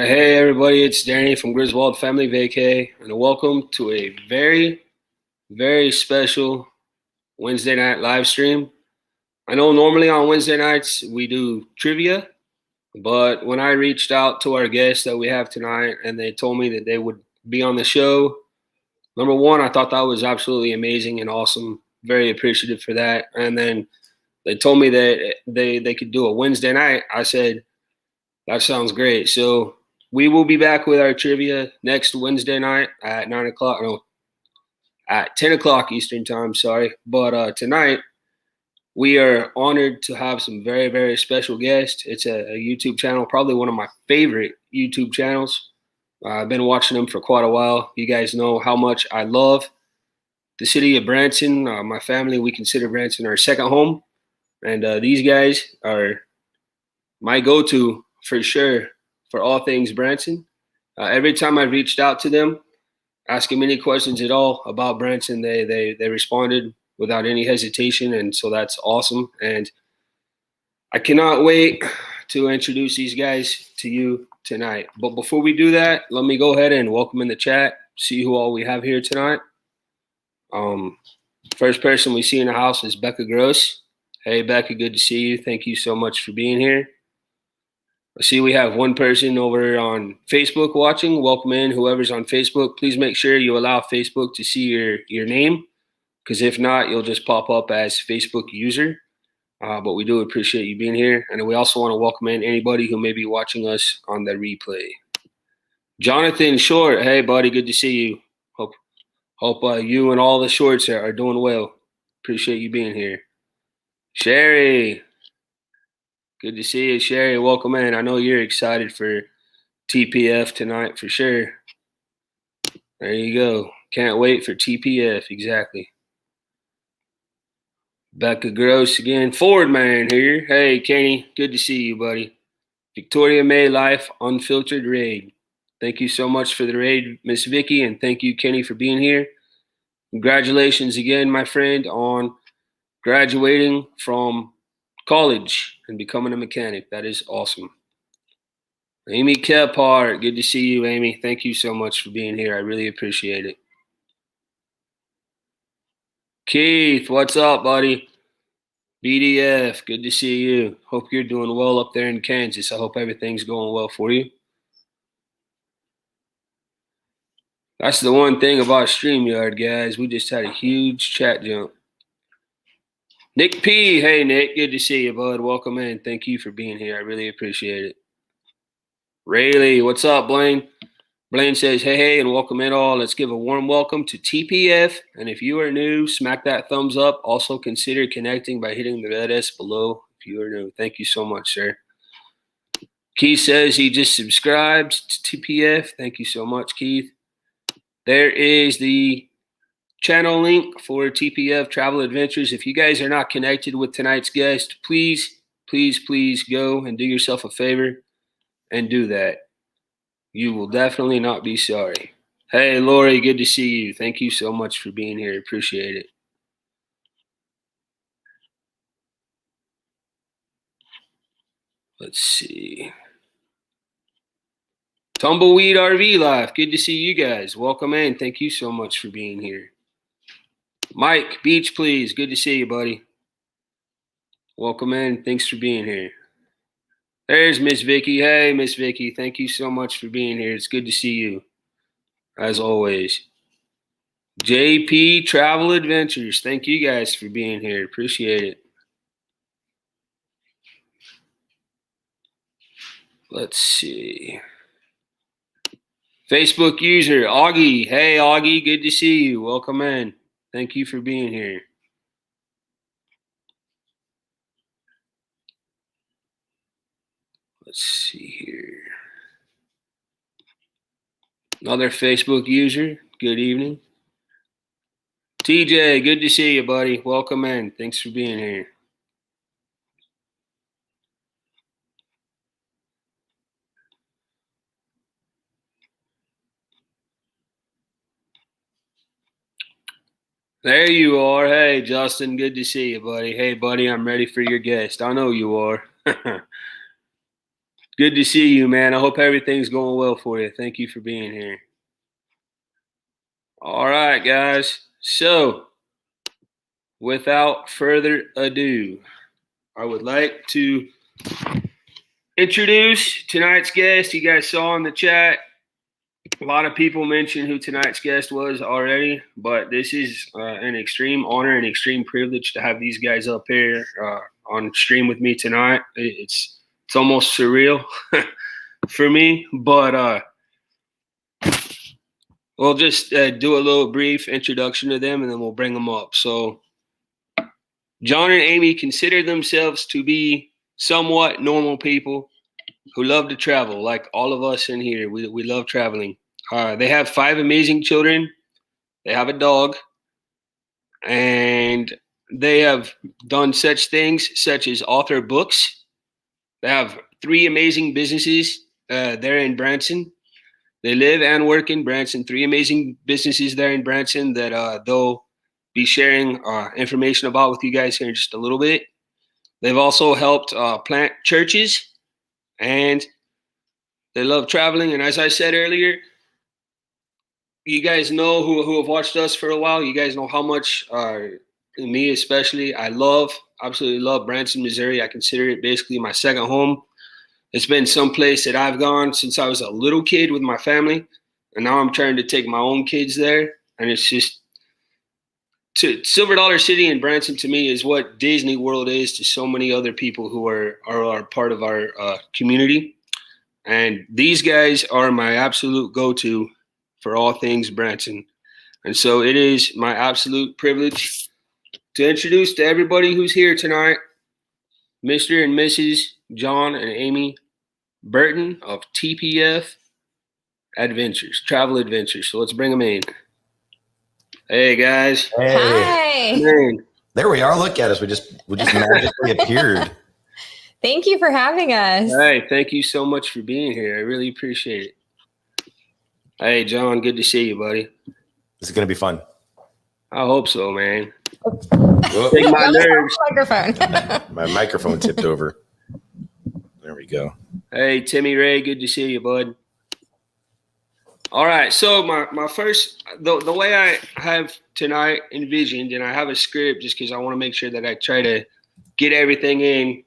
Hey everybody, it's Danny from Griswold Family Vacay, and welcome to a very, very special Wednesday night live stream. I know normally on Wednesday nights we do trivia, but when I reached out to our guests that we have tonight and they told me that they would be on the show, number one, I thought that was absolutely amazing and awesome. Very appreciative for that. And then they told me that they could do a Wednesday night. I said, that sounds great. So we will be back with our trivia next Wednesday night at 9 o'clock. No, at 10 o'clock Eastern time. Sorry, but tonight we are honored to have some very, very special guests. It's a YouTube channel, probably one of my favorite YouTube channels. I've been watching them for quite a while. You guys know how much I love the city of Branson. My family, we consider Branson our second home, and these guys are my go-to for sure for all things Branson. Every time I reached out to them, asking any questions at all about Branson, they responded without any hesitation, and so that's awesome. And I cannot wait to introduce these guys to you tonight. But before we do that, let me go ahead and welcome in the chat, see who all we have here tonight. First person we see in the house is Becca Gross. Hey, Becca, good to see you. Thank you so much for being here. I see we have one person over on Facebook watching. Welcome in, whoever's on Facebook. Please make sure you allow Facebook to see your name, because if not, you'll just pop up as Facebook user. But we do appreciate you being here. And we also want to welcome in anybody who may be watching us on the replay. Jonathan Short, hey, buddy, good to see you. Hope you and all the Shorts are doing well. Appreciate you being here. Sherry, good to see you, Sherry. Welcome in. I know you're excited for TPF tonight for sure. There you go. Can't wait for TPF. Exactly. Becca Gross again. Ford Man here. Hey, Kenny. Good to see you, buddy. Victoria May Life Unfiltered Raid. Thank you so much for the raid, Miss Vicky, and thank you, Kenny, for being here. Congratulations again, my friend, on graduating from college and becoming a mechanic. That is awesome. Amy Kephart, good to see you, Amy. Thank you so much for being here. I really appreciate it. Keith, what's up, buddy? BDF, good to see you. Hope you're doing well up there in Kansas. I hope everything's going well for you. That's the one thing about StreamYard, guys. We just had a huge chat jump. Nick P, hey, Nick, good to see you, bud. Welcome in. Thank you for being here. I really appreciate it. Rayleigh, what's up, Blaine? Blaine says, hey, and welcome in all. Let's give a warm welcome to TPF. And if you are new, smack that thumbs up. Also consider connecting by hitting the red S below if you are new. Thank you so much, sir. Keith says he just subscribed to TPF. Thank you so much, Keith. There is the channel link for TPF Travel Adventures. If you guys are not connected with tonight's guest, please go and do yourself a favor and do that. You will definitely not be sorry. Hey, Lori, good to see you. Thank you so much for being here. Appreciate it. Let's see. Tumbleweed RV Life. Good to see you guys. Welcome in. Thank you so much for being here. Mike, Beach, please. Good to see you, buddy. Welcome in. Thanks for being here. There's Miss Vicky. Hey, Miss Vicky. Thank you so much for being here. It's good to see you, as always. JP Travel Adventures. Thank you guys for being here. Appreciate it. Let's see. Facebook user, Augie. Hey, Augie. Good to see you. Welcome in. Thank you for being here. Let's see here. Another Facebook user. Good evening. TJ, good to see you, buddy. Welcome in. Thanks for being here. There you are. Hey, Justin, good to see you, buddy. Hey, buddy, I'm ready for your guest. I know you are. Good to see you, man. I hope everything's going well for you. Thank you for being here. All right, guys. So, without further ado, I would like to introduce tonight's guest. You guys saw in the chat, a lot of people mentioned who tonight's guest was already, but this is an extreme honor and extreme privilege to have these guys up here on stream with me tonight. It's almost surreal for me, but we'll just do a little brief introduction to them, and then we'll bring them up. So, John and Amy consider themselves to be somewhat normal people who love to travel, like all of us in here. We love traveling. They have 5 amazing children. They have a dog. And they have done such things such as author books. They have 3 amazing businesses there in Branson. They live and work in Branson. 3 amazing businesses there in Branson that they'll be sharing information about with you guys here in just a little bit. They've also helped plant churches, and they love traveling. And as I said earlier, you guys know who have watched us for a while. You guys know how much, me especially, I absolutely love Branson, Missouri. I consider it basically my second home. It's been someplace that I've gone since I was a little kid with my family, and now I'm trying to take my own kids there. And it's just, Silver Dollar City and Branson to me is what Disney World is to so many other people who are part of our community. And these guys are my absolute go-to for all things Branson. And so it is my absolute privilege to introduce to everybody who's here tonight, Mr. and Mrs. John and Amy Burton of TPF Adventures, Travel Adventures. So let's bring them in. Hey, guys. Hey. Hi. Man. There we are. Look at us. We just magically appeared. Thank you for having us. Hey, thank you so much for being here. I really appreciate it. Hey, John, good to see you, buddy. This is going to be fun. I hope so, man. Take my nerves. Microphone. My microphone tipped over. There we go. Hey, Timmy Ray, good to see you, bud. All right, so my first, the way I have tonight envisioned, and I have a script just because I want to make sure that I try to get everything in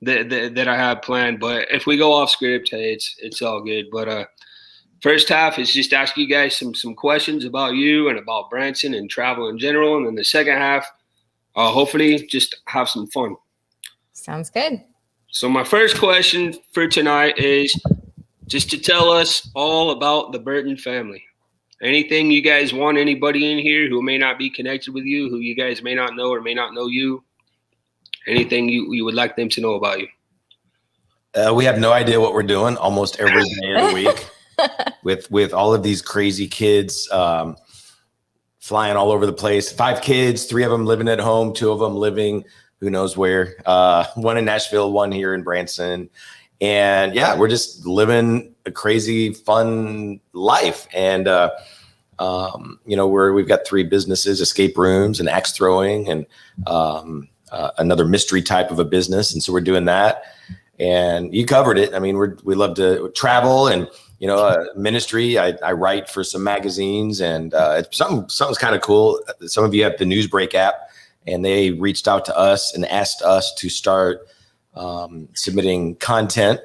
that I have planned. But if we go off script, hey, it's all good. But first half is just ask you guys some questions about you and about Branson and travel in general, and then the second half, hopefully, just have some fun. Sounds good. So my first question for tonight is just to tell us all about the Burton family. Anything you guys want anybody in here who may not be connected with you, who you guys may not know or may not know you, anything you would like them to know about you? We have no idea what we're doing almost every day of the week with all of these crazy kids flying all over the place. 5 kids, 3 of them living at home, 2 of them living who knows where. 1 in Nashville, 1 here in Branson. And yeah, we're just living a crazy, fun life. And, we've got 3 businesses, escape rooms and axe throwing and another mystery type of a business. And so we're doing that. And you covered it. I mean, we love to travel and, ministry. I write for some magazines, and something's kind of cool. Some of you have the Newsbreak app, and they reached out to us and asked us to start submitting content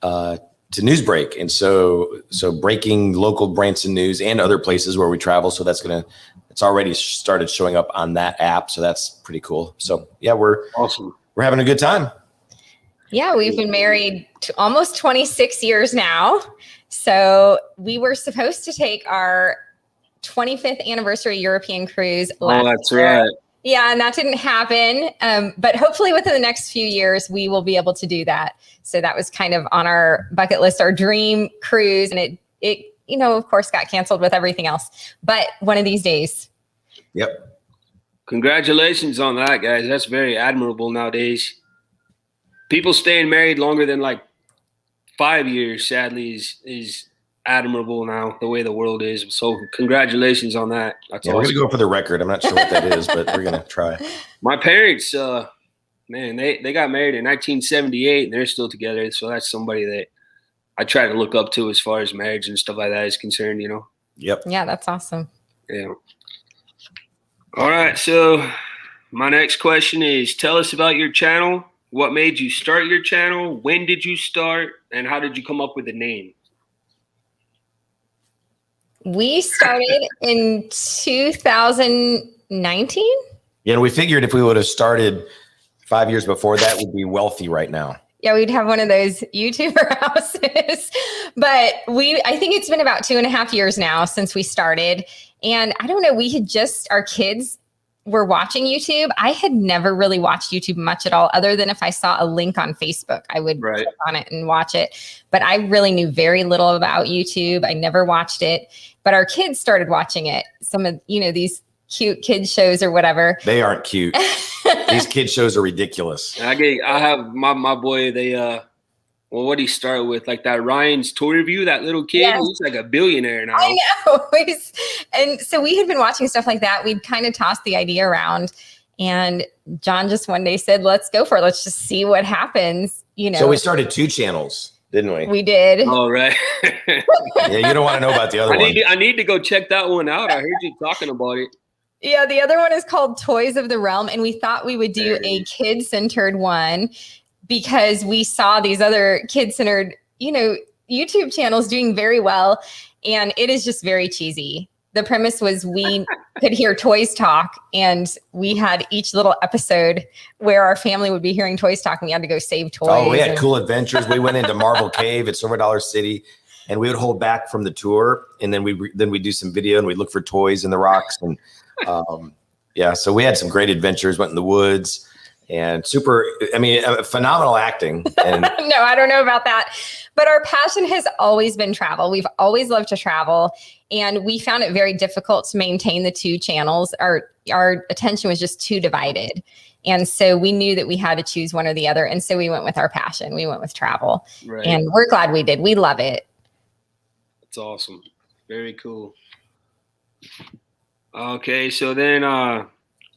to Newsbreak. And so breaking local Branson news and other places where we travel. So it's already started showing up on that app. So that's pretty cool. So yeah, we're awesome. We're having a good time. Yeah, we've been married almost 26 years now. So we were supposed to take our 25th anniversary European cruise last that's year. right. Yeah, and that didn't happen. But hopefully within the next few years, we will be able to do that. So that was kind of on our bucket list, our dream cruise. And it of course, got canceled with everything else. But one of these days. Yep. Congratulations on that, guys. That's very admirable nowadays. People staying married longer than like 5 years, sadly, is admirable now, the way the world is. So congratulations on that. That's awesome. We're going to go for the record. I'm not sure what that is, but we're going to try. My parents man, they got married in 1978 and they're still together. So that's somebody that I try to look up to as far as marriage and stuff like that is concerned, you know? Yep. Yeah, that's awesome. Yeah. All right. So my next question is, tell us about your channel. What made you start your channel? When did you start? And how did you come up with the name? We started in 2019. Yeah, and we figured if we would have started 5 years before that, we'd be wealthy right now. Yeah, we'd have one of those YouTuber houses. But I think it's been about 2.5 years now since we started. And I don't know, our kids were watching YouTube. I had never really watched YouTube much at all, other than if I saw a link on Facebook, I would click on it and watch it. But I really knew very little about YouTube. I never watched it. But our kids started watching it. Some of, these cute kids shows or whatever. They aren't cute. These kids shows are ridiculous. I have my boy, what did he start with? Like that Ryan's toy review, that little kid, yes. He's like a billionaire now. I know. And so we had been watching stuff like that. We'd kind of tossed the idea around, and John just one day said, let's go for it. Let's just see what happens. So we started 2 channels, didn't we? We did. Oh, right. Yeah, you don't want to know about the other one. I need to go check that one out. I heard you talking about it. Yeah, the other one is called Toys of the Realm, and we thought we would do a kid-centered one because we saw these other kid-centered, YouTube channels doing very well, and it is just very cheesy. The premise was we could hear toys talk, and we had each little episode where our family would be hearing toys talk, and we had to go save toys. Oh, we had cool adventures. We went into Marvel Cave at Silver Dollar City, and we would hold back from the tour, and then we do some video, and we look for toys in the rocks, and so we had some great adventures. Went in the woods, and phenomenal acting. And no, I don't know about that. But our passion has always been travel. We've always loved to travel, and we found it very difficult to maintain the 2 channels. Our attention was just too divided. And so we knew that we had to choose one or the other. And so we went with our passion. We went with travel. Right. And we're glad we did. We love it. That's awesome. Very cool. Okay, so then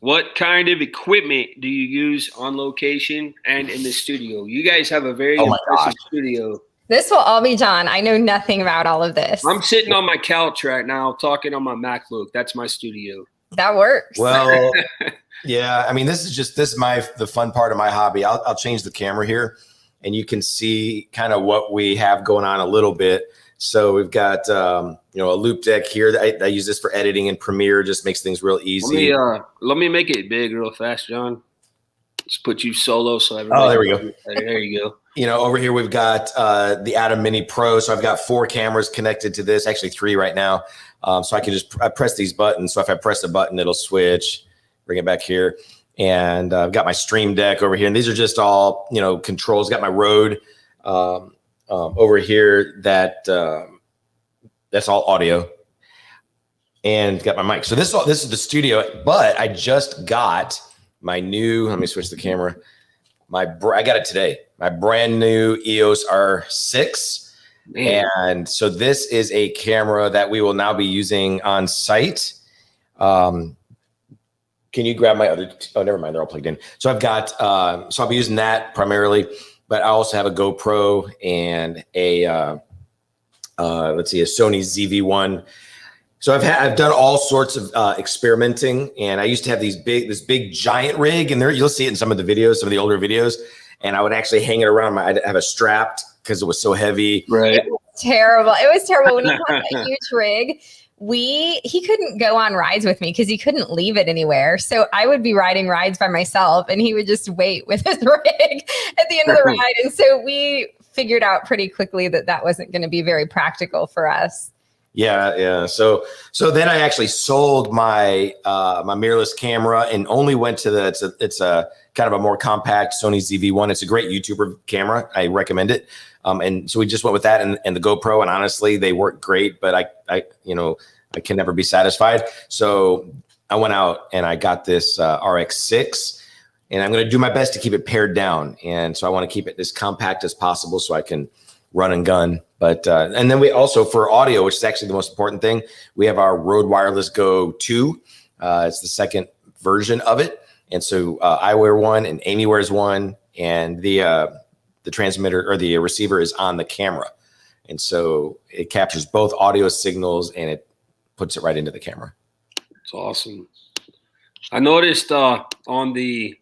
what kind of equipment do you use on location and in the studio? You guys have a very impressive studio. This will all be John. I know nothing about all of this. I'm sitting on my couch right now talking on my MacBook. That's my studio. That works. Well, yeah. This is the fun part of my hobby. I'll change the camera here, and you can see kind of what we have going on a little bit. So we've got a loop deck here. I use this for editing in Premiere. Just makes things real easy. Let me make it big real fast, John. Just put you solo so everybody. Oh, there we go. There you go. Over here we've got the Atom Mini Pro. So I've got 4 cameras connected to this. Actually 3 right now. So I can I press these buttons. So if I press a button, it'll switch. Bring it back here, and I've got my Stream Deck over here. And these are just all controls. Got my Rode over here. That's all audio, and got my mic. So this is the studio. But I just got my new. Let me switch the camera. I got it today. My brand new EOS R6. Man. And so this is a camera that we will now be using on site. Can you grab my other? Oh, never mind. They're all plugged in. So I've got. So I'll be using that primarily, but I also have a GoPro and a Sony ZV-1. So I've done all sorts of experimenting, and I used to have this big giant rig, and you'll see it in some of the older videos. And I would actually hang it around I'd have it strapped because it was so heavy. Right. It was terrible. When he had that huge rig, he couldn't go on rides with me because he couldn't leave it anywhere. So I would be riding rides by myself, and he would just wait with his rig at the end of the ride. And so we figured out pretty quickly that wasn't going to be very practical for us. Yeah. So then I actually sold my my mirrorless camera and only went to it's a kind of a more compact Sony ZV-1. It's a great YouTuber camera. I recommend it. And so we just went with that and the GoPro, and honestly, they work great, but I can never be satisfied. So I went out and I got this RX6, and I'm going to do my best to keep it pared down. And so I want to keep it as compact as possible so I can run and gun. But and then we also, for audio, which is actually the most important thing, we have our Rode Wireless Go 2. It's the second version of it. And so I wear one and Amy wears one, and the transmitter or the receiver is on the camera. And so it captures both audio signals and it puts it right into the camera. It's awesome. I noticed on the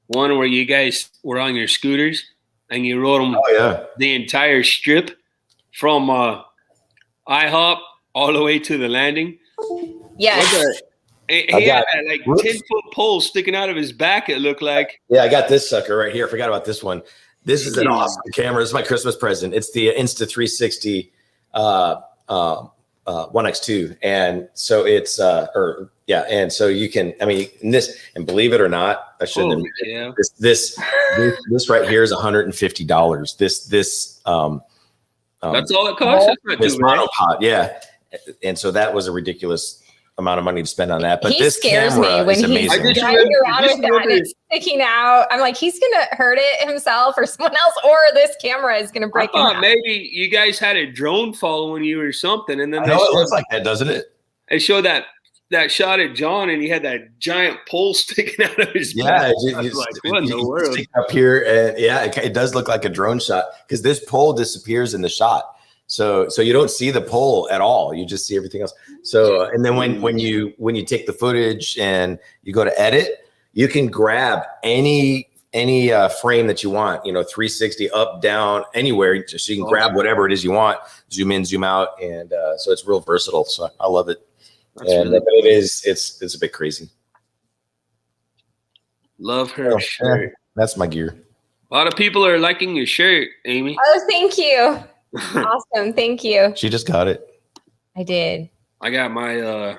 one where you guys were on your scooters and you rode them the entire strip from IHOP all the way to the landing. Yes. He had like 10-foot pole sticking out of his back, it looked like. Yeah, I got this sucker right here. I forgot about this one. This is an awesome camera. It's my Christmas present. It's the Insta360 1X2. And so it's and so you can, I mean, and believe it or not, I shouldn't admit it, this right here is $150. This that's all it costs. This monopod, yeah. And so that was a ridiculous amount of money to spend on that. But this camera is amazing. He's driving around with that and it's sticking out. I'm like, he's gonna hurt it himself or someone else, or this camera is gonna break. I thought maybe you guys had a drone following you or something, and then it looks like that, doesn't it? They showed that shot at John, and he had that giant pole sticking out of his back. Yeah, what in the world? Up here, and it does look like a drone shot because this pole disappears in the shot. So you don't see the pole at all. You just see everything else. So, and then when you take the footage and you go to edit, you can grab any frame that you want, 360 up, down, anywhere. So you can grab whatever it is you want, zoom in, zoom out. And so it's real versatile. So I love it. It's a bit crazy. Love her shirt. Yeah, that's my gear. A lot of people are liking your shirt, Amy. Oh, thank you. Awesome. Thank you. She just got it. I did. I got my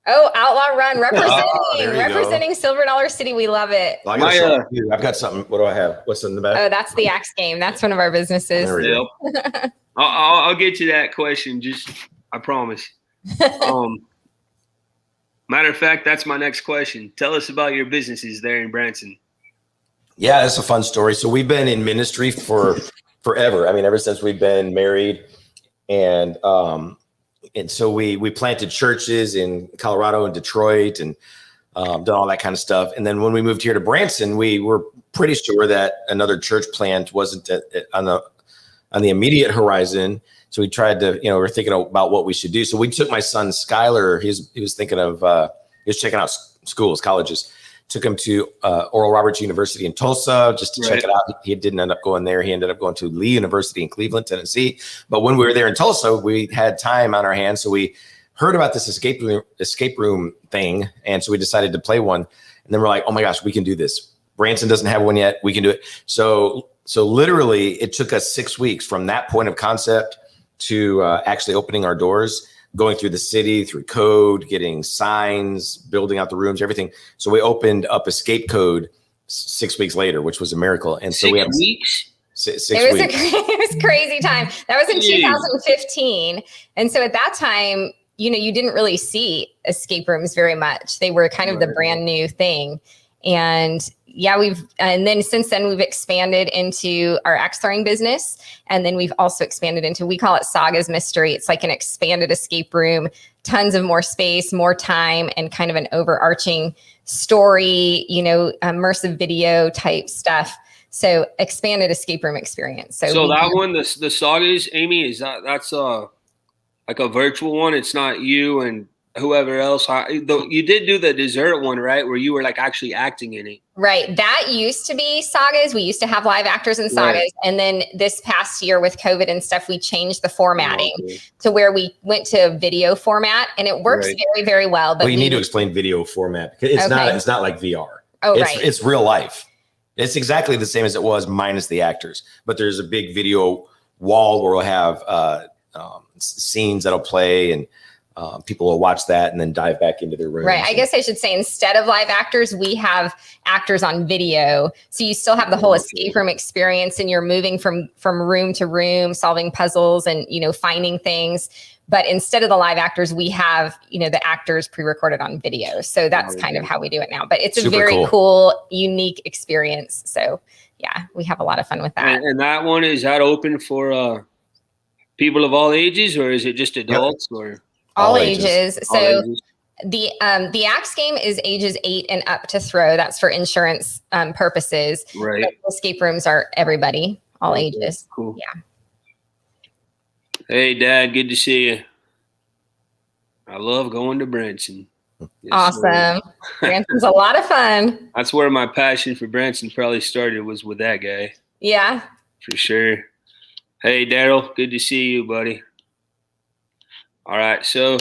Outlaw Run representing Silver Dollar City. We love it. Well, I've got something. What do I have? What's in the back? Oh, that's the Axe Game. That's one of our businesses. Yep. I'll get to that question. I promise. Matter of fact, that's my next question. Tell us about your businesses there in Branson. Yeah, that's a fun story. So we've been in ministry for forever. I mean, ever since we've been married, and so we planted churches in Colorado and Detroit, and done all that kind of stuff. And then when we moved here to Branson, we were pretty sure that another church plant wasn't on the immediate horizon. So we tried to, we're thinking about what we should do. So we took my son Skylar. He was thinking of he was checking out schools, colleges. Took him to Oral Roberts University in Tulsa just to check it out. He didn't end up going there. He ended up going to Lee University in Cleveland, Tennessee. But when we were there in Tulsa, we had time on our hands. So we heard about this escape room thing. And so we decided to play one. And then we're like, oh my gosh, we can do this. Branson doesn't have one yet. We can do it. So literally it took us 6 weeks from that point of concept to actually opening our doors, going through the city, through code, getting signs, building out the rooms, everything. So we opened up Escape Code 6 weeks later, which was a miracle. And so 6 weeks? 6 weeks. It was crazy time. That was in 2015. And so at that time, you didn't really see escape rooms very much. They were kind of the brand new thing. And and then since then we've expanded into our axe throwing business. And then we've also expanded into, we call it Saga's Mystery. It's like an expanded escape room, tons of more space, more time, and kind of an overarching story, immersive video type stuff. So expanded escape room experience. So that one, the Sagas, Amy, that's like a virtual one. It's not you and whoever else. You did do the dessert one, right? Where you were like actually acting in it. Right. That used to be Sagas. We used to have live actors in Sagas. Right. And then this past year with COVID and stuff, we changed the formatting to where we went to video format, and it works very, very well. But you need to explain video format. It's not like VR. It's real life. It's exactly the same as it was minus the actors, but there's a big video wall where we'll have scenes that'll play, and people will watch that and then dive back into their room. Right. I guess I should say, instead of live actors, we have actors on video. So you still have the whole escape room experience, and you're moving from room to room, solving puzzles and, finding things. But instead of the live actors, we have, the actors pre-recorded on video. So that's kind of how we do it now. But it's a very cool, unique experience. So yeah, we have a lot of fun with that. And that one, is that open for people of all ages, or is it just adults? Or all ages. So The axe game is ages 8 and up to throw. That's for insurance purposes. Right. But the escape rooms are everybody, all ages. Cool. Yeah. Hey, Dad, good to see you. I love going to Branson. Yes, Awesome. sir. Branson's a lot of fun. That's where my passion for Branson probably started, was with that guy. Yeah. For sure. Hey, Daryl, good to see you, buddy. All right, so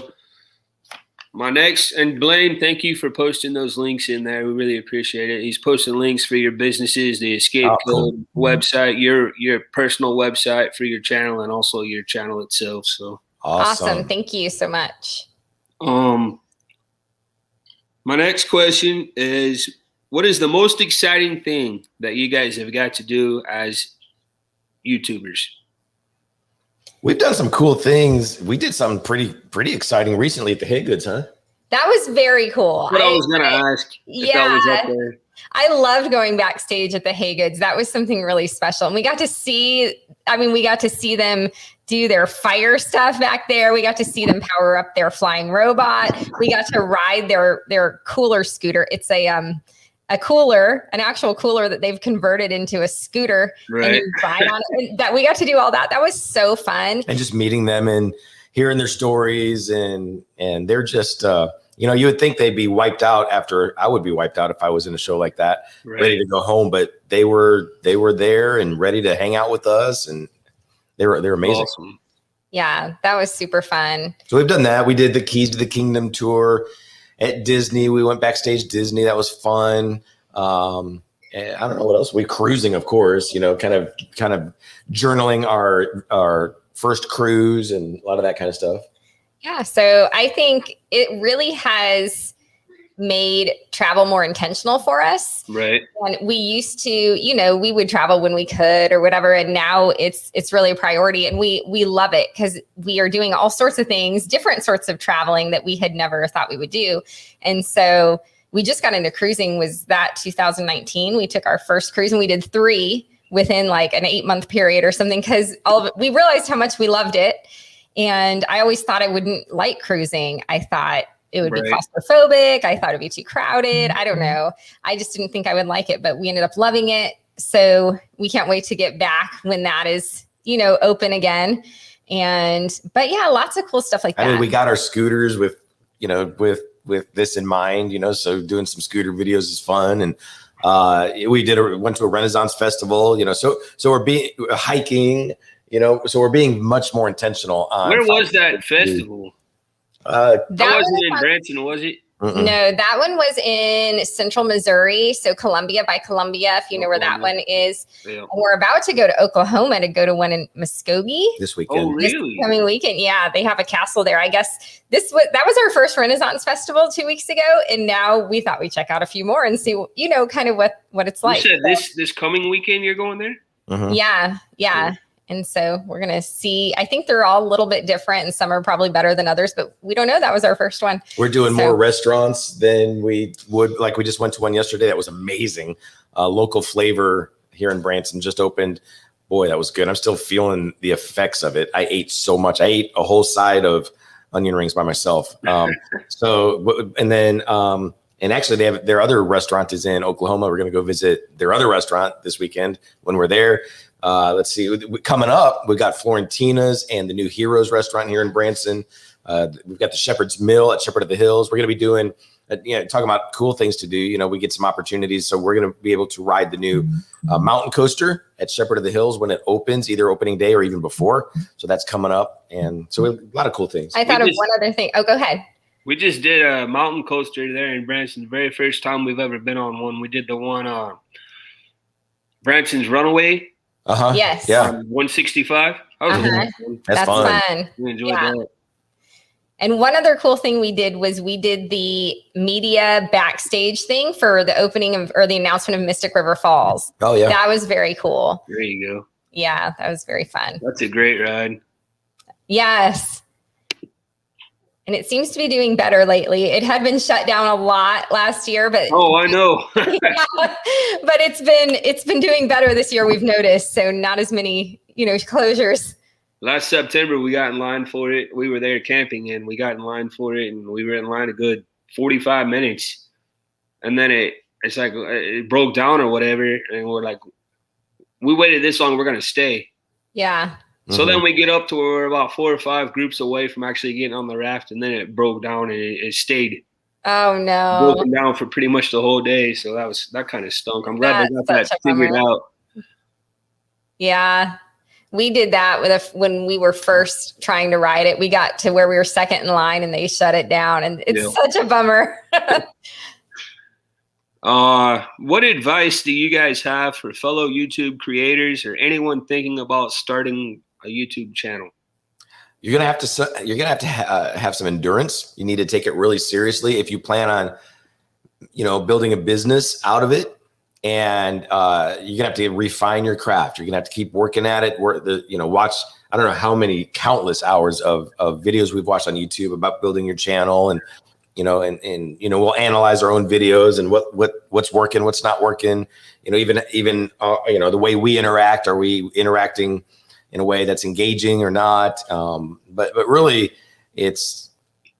my next, and Blaine, thank you for posting those links in there. We really appreciate it. He's posting links for your businesses, the Escape Code website, your personal website for your channel, and also your channel itself. So Awesome. Thank you so much. My next question is, what is the most exciting thing that you guys have got to do as YouTubers? We've done some cool things. We did something pretty exciting recently at the Haygoods, huh? That was very cool. What I was going to ask. If that was up there. I loved going backstage at the Haygoods. That was something really special. And we got to see them do their fire stuff back there. We got to see them power up their flying robot. We got to ride their cooler scooter. It's a cooler, an actual cooler that they've converted into a scooter. Right. And you ride on it. And that we got to do all that. That was so fun. And just meeting them and hearing their stories, and they're just you would think they'd be wiped out after. I would be wiped out if I was in a show like that, ready to go home. But they were there and ready to hang out with us, and they're amazing. Awesome. Yeah, that was super fun. So we've done that. We did the Keys to the Kingdom tour at Disney. We went backstage Disney. That was fun. And I don't know what else. We cruising, of course. Kind of journaling our first cruise and a lot of that kind of stuff. Yeah, so I think it really has made travel more intentional for us. Right. And we used to, we would travel when we could or whatever, and now it's really a priority, and we love it because we are doing all sorts of things, different sorts of traveling that we had never thought we would do. And so we just got into cruising. Was that 2019? We took our first cruise, and we did 3 within like an 8-month period or something, because all of it, we realized how much we loved it. And I always thought I wouldn't like cruising. I thought it would be claustrophobic. I thought it'd be too crowded. I don't know. I just didn't think I would like it, but we ended up loving it. So we can't wait to get back when that is, open again. But yeah, lots of cool stuff like that. I mean, we got our scooters with this in mind, so doing some scooter videos is fun. And we went to a Renaissance festival, so we're hiking, so we're being much more intentional on. Where was that festival? That wasn't in Branson, was it? Mm-mm. No, that one was in central Missouri. So Columbia by Columbia, if you know where that one is. Yeah. We're about to go to Oklahoma to go to one in Muskogee. This weekend. Oh, really? This coming weekend. Yeah, they have a castle there. I guess that was our first Renaissance Festival 2 weeks ago. And now we thought we'd check out a few more and see, kind of what it's like. You said this coming weekend you're going there? Mm-hmm. Yeah. Cool. And so we're going to see, I think they're all a little bit different, and some are probably better than others, but we don't know. That was our first one. We're doing more restaurants than we would. Like, we just went to one yesterday. That was amazing. Local Flavor here in Branson just opened. Boy, that was good. I'm still feeling the effects of it. I ate so much. I ate a whole side of onion rings by myself. And actually they have their other restaurant is in Oklahoma. We're going to go visit their other restaurant this weekend when we're there. Let's see, coming up, we got Florentina's and the new Heroes restaurant here in Branson. We've got the Shepherd's Mill at Shepherd of the Hills. We're going to be doing, talking about cool things to do. We get some opportunities. So we're going to be able to ride the new mountain coaster at Shepherd of the Hills when it opens, either opening day or even before. So that's coming up. And so a lot of cool things. I thought of one other thing. Oh, go ahead. We just did a mountain coaster there in Branson. The very first time we've ever been on one. We did the one, Branson's Runaway. Uh-huh. Yes. Yeah. 165. That's fun. We enjoyed that. And one other cool thing we did was we did the media backstage thing for the opening or the announcement of Mystic River Falls. Oh, yeah. That was very cool. There you go. Yeah, that was very fun. That's a great ride. Yes. And it seems to be doing better lately. It had been shut down a lot last year, but I know. But it's been doing better this year, we've noticed. So not as many, closures. last September we got in line for it. We were there camping and we got in line for it, and we were in line a good 45 minutes, and then it's like it broke down or whatever, and we're like, we waited this long, we're gonna stay. Yeah. So then we get up to where we're about 4 or 5 groups away from actually getting on the raft, and then it broke down and it stayed. Oh no. Broken down for pretty much the whole day. So that kind of stunk. I'm glad they got that figured out. Yeah. We did that when we were first trying to ride it. We got to where we were second in line and they shut it down, and it's such a bummer. What advice do you guys have for fellow YouTube creators or anyone thinking about starting a YouTube channel? You're gonna have to have some endurance. You need to take it really seriously if you plan on, building a business out of it. And you're gonna have to refine your craft. You're gonna have to keep working at it. Watch. I don't know how many countless hours of videos we've watched on YouTube about building your channel, and we'll analyze our own videos and what's working, what's not working. Even the way we interact. Are we interacting in a way that's engaging or not? But really, it's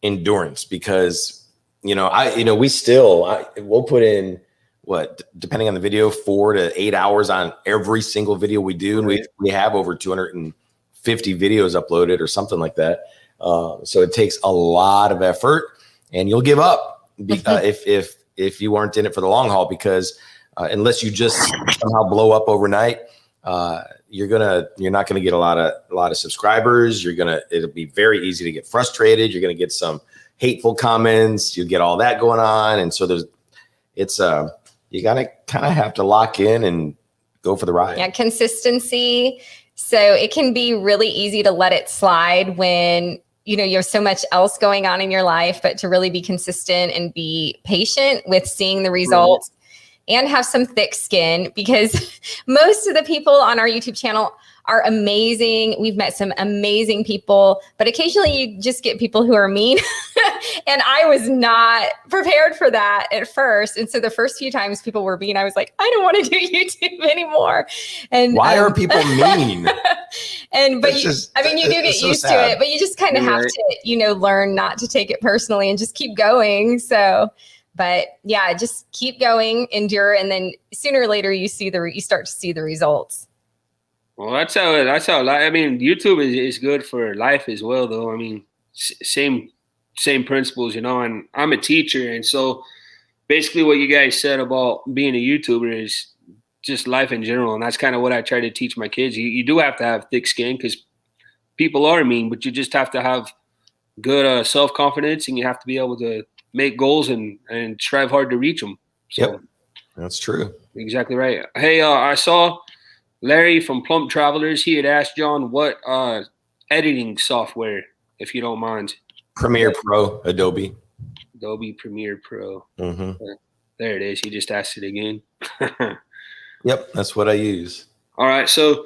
endurance, because we'll put in, depending on the video, 4 to 8 hours on every single video we do, and we have over 250 videos uploaded or something like that. So it takes a lot of effort, and you'll give up if you aren't in it for the long haul, because unless you just somehow blow up overnight, you're not gonna get a lot of subscribers. It'll be very easy to get frustrated. You're gonna get some hateful comments. You get all that going on, and so you gotta kind of have to lock in and go for the ride. Yeah, consistency. So it can be really easy to let it slide when you have so much else going on in your life, but to really be consistent and be patient with seeing the results. And have some thick skin, because most of the people on our YouTube channel are amazing. We've met some amazing people, but occasionally you just get people who are mean. And I was not prepared for that at first. And so the first few times people were mean, I was like, I don't want to do YouTube anymore. And why are people mean? You do get used to it, but you just kind of have to, learn not to take it personally and just keep going. So. But yeah, just keep going, endure, and then sooner or later you start to see the results. Well, that's how. YouTube is good for life as well, though. I mean, same principles, And I'm a teacher, and so basically, what you guys said about being a YouTuber is just life in general, and that's kind of what I try to teach my kids. You do have to have thick skin, because people are mean, but you just have to have good self-confidence, and you have to be able to make goals and strive hard to reach them. So, yep, that's true. Exactly right. Hey, I saw Larry from Plump Travelers. He had asked John what editing software, if you don't mind. Premiere Pro, Adobe Premiere Pro. Mm-hmm. There it is. He just asked it again. Yep, that's what I use. All right. So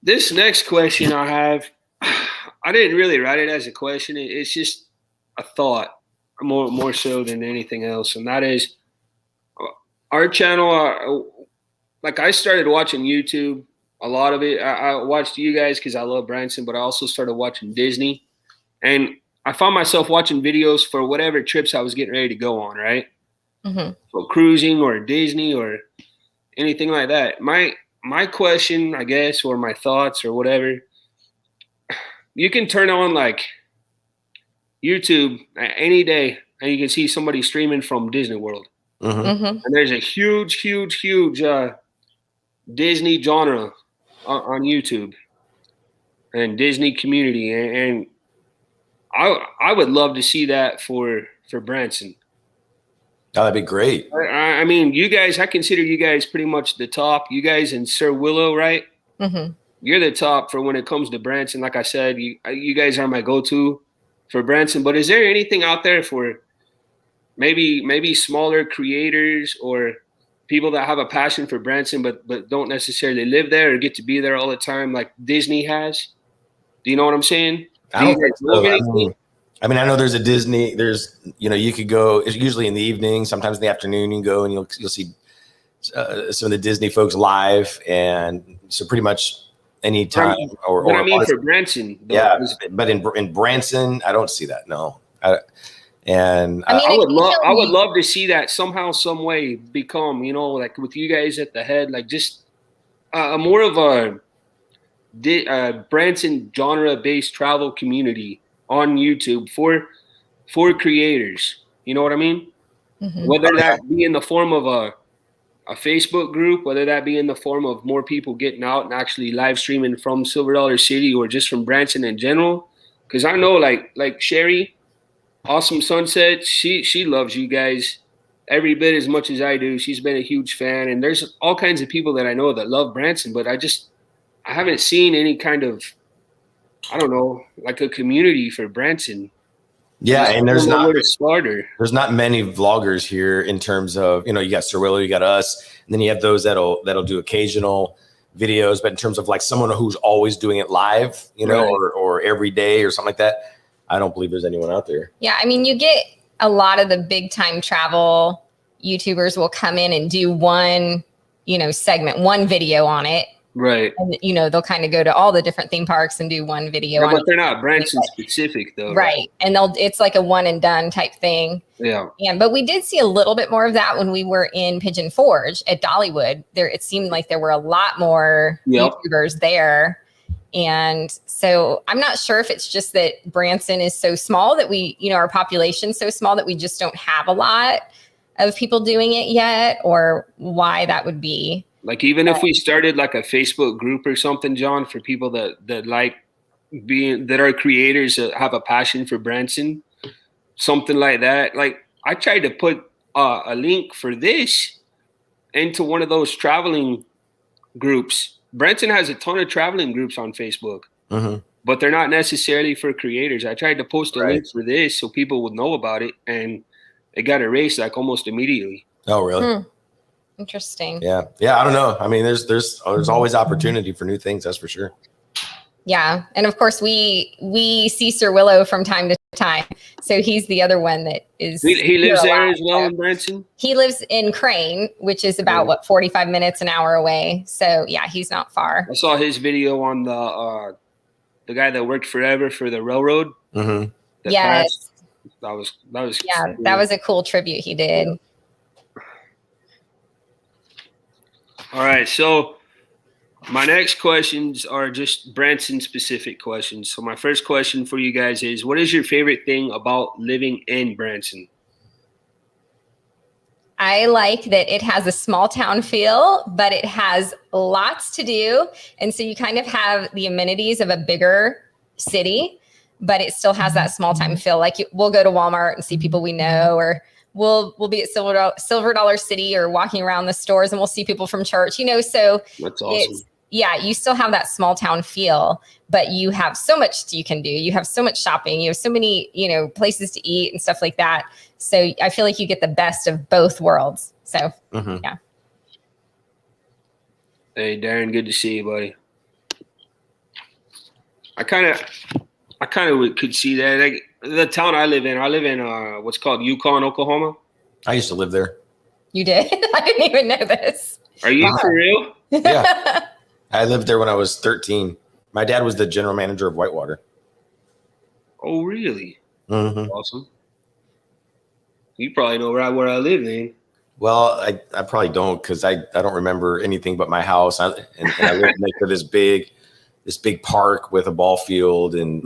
this next question I have, I didn't really write it as a question. It's just a thought. More so than anything else, and that is our channel. I started watching YouTube, a lot of it. I watched you guys because I love Branson, but I also started watching Disney, and I found myself watching videos for whatever trips I was getting ready to go on, right? Mm-hmm. So cruising or Disney or anything like that. My question, I guess, or my thoughts or whatever, you can turn on YouTube any day, and you can see somebody streaming from Disney World. Mm-hmm. Mm-hmm. And there's a huge Disney genre on YouTube and Disney community. And I would love to see that for Branson. Oh, that'd be great. I mean, you guys, I consider you guys pretty much the top. You guys and Sir Willow, right? Mm-hmm. You're the top for when it comes to Branson. Like I said, you guys are my go-to for Branson. But is there anything out there for maybe smaller creators or people that have a passion for Branson but don't necessarily live there or get to be there all the time like Disney has? Do you know what I'm saying? I know there's a Disney. There's, you could go. It's usually in the evening, sometimes in the afternoon. You can go and you'll see some of the Disney folks live, and so pretty much anytime. But I mean, for Branson, though, yeah, but in Branson, I don't see that. No, I mean, I would love to see that somehow, some way become, you know, like with you guys at the head, like just more of a Branson genre-based travel community on YouTube for creators. You know what I mean? Mm-hmm. Whether that be in the form of a Facebook group, whether that be in the form of more people getting out and actually live streaming from Silver Dollar City or just from Branson in general. Because I know like Sherry, Awesome Sunset, she loves you guys every bit as much as I do. She's been a huge fan, and there's all kinds of people that I know that love Branson, but I haven't seen any kind of, I don't know, like a community for Branson. Yeah, and there's not many vloggers here in terms of, you know, you got Cirillo, you got us, and then you have those that'll do occasional videos, but in terms of like someone who's always doing it live, you know, or every day or something like that, I don't believe there's anyone out there. Yeah, I mean, you get a lot of the big time travel YouTubers will come in and do one, you know, segment, one video on it. Right. And, you know, they'll kind of go to all the different theme parks and do one video on it. But they're not Branson specific though. Right. And it's like a one and done type thing. Yeah. But we did see a little bit more of that when we were in Pigeon Forge at Dollywood. It seemed like there were a lot more YouTubers there. And so I'm not sure if it's just that Branson is so small that we, you know, our population's so small that we just don't have a lot of people doing it yet, or why that would be. Like even if we started like a Facebook group or something, John, for people that like that are creators that have a passion for Branson, something like that. Like I tried to put a link for this into one of those traveling groups. Branson has a ton of traveling groups on Facebook, but they're not necessarily for creators. I tried to post a link for this so people would know about it, and it got erased like almost immediately. Oh, really? Interesting. Yeah. I don't know. I mean, there's always opportunity for new things. That's for sure. Yeah, and of course we see Cirillo from time to time. So he's the other one that is. He lives there as well in Branson. He lives in Crane, which is about 45 minutes, an hour away. So yeah, he's not far. I saw his video on the guy that worked forever for the railroad. Yes, that was cool. That was a cool tribute he did. Yeah. All right, so my next questions are just Branson specific questions. So my first question for you guys is, what is your favorite thing about living in Branson? I like that it has a small town feel, but it has lots to do. And so you kind of have the amenities of a bigger city, but it still has that small town feel. Like we'll go to Walmart and see people we know, or we'll be at Silver Dollar City or walking around the stores and we'll see people from church, you know, so that's awesome. You still have that small town feel, but you have so much you can do. You have so much shopping. You have so many, you know, places to eat and stuff like that. So I feel like you get the best of both worlds. So, yeah. Hey, Darren, good to see you, buddy. I kind of could see that. Like the town I live in what's called Yukon, Oklahoma. I used to live there. You did? I didn't even know this. Are you for real? Yeah. I lived there when I was 13. My dad was the general manager of Whitewater. Oh, really? Awesome. You probably know where I live then. Well, I probably don't, because I don't remember anything but my house. And I lived next to this big park with a ball field and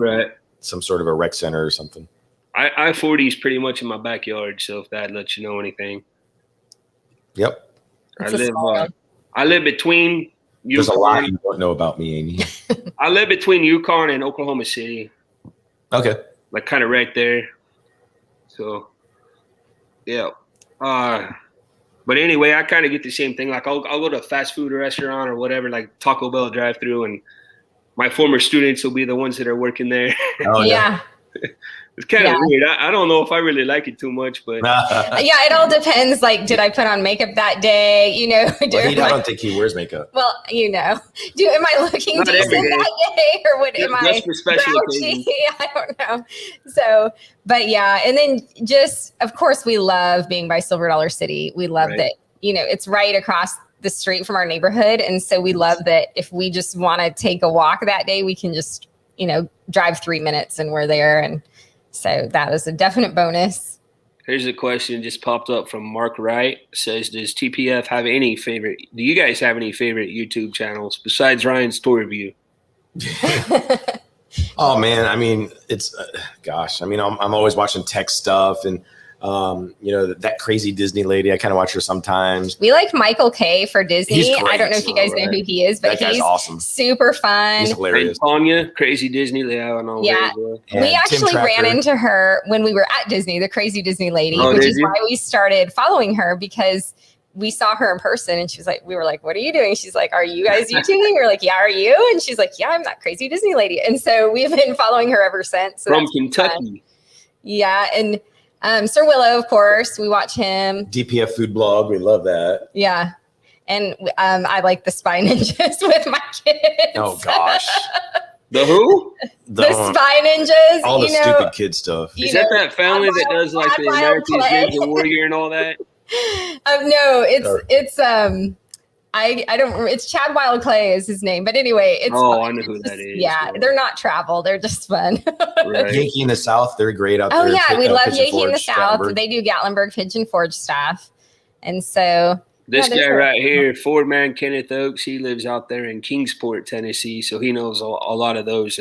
some sort of a rec center or something. I-40 is pretty much in my backyard, so if that lets you know anything. Yep. I live between Yukon. There's a lot you don't know about me, Amy. I live between Yukon and Oklahoma City. Okay. Like kind of right there. So, yeah. But anyway, I kind of get the same thing. Like I'll go to a fast food restaurant or whatever, like Taco Bell drive-through, and my former students will be the ones that are working there. Oh yeah. It's kind of weird. I don't know if I really like it too much, but yeah, it all depends. Like, did I put on makeup that day? You know, I don't think he wears makeup. Well, you know, am I looking decent that day, or what? Am I for special occasions? I don't know. So, but yeah, and then just of course we love being by Silver Dollar City. We love that. You know, it's right across the street from our neighborhood. And so we love that if we just want to take a walk that day, we can just, drive 3 minutes and we're there. And so that is a definite bonus. Here's a question just popped up from Mark Wright. It says, do you guys have any favorite YouTube channels besides Ryan's Tour Review? Oh man, I mean, it's I'm always watching tech stuff, and that crazy Disney lady, I kind of watch her sometimes. We like Michael K for Disney. He's great. I don't know if you guys know who he is, but That guy's he's awesome. super fun. He's hilarious. And Tanya, crazy Disney lady. I don't know. Yeah. And We Tim actually Tracker. ran into her when we were at Disney, the crazy Disney lady, Oh, which did is you? why we started following her, because we saw her in person and we were like, what are you doing? She's like, are you guys YouTubing? We're like, yeah, are you? And she's like, yeah, I'm that crazy Disney lady. And so we've been following her ever since. So From that's been Kentucky. fun. Yeah. And Sir Willow, of course, we watch him. DPF food blog, we love that. Yeah. And I like the Spy Ninjas with my kids. Oh gosh, The who? The Spy Ninjas. all the stupid kid stuff. Is that family that does like the Wild American Play. Ninja Warrior and all that? No, it's I don't. It's Chad Wild Clay is his name, but anyway, it's. Oh, fun. I know who It's that just- is. Yeah, they're not travel; they're just fun. Right. Yankee in the South, they're great out there. Oh yeah, we love Pigeon Yankee in the Forge, South. Gatlinburg. They do Gatlinburg Pigeon Forge stuff, and so This Yeah, guy they're- right here, Ford Man Kenneth Oaks, he lives out there in Kingsport, Tennessee, so he knows a lot of those,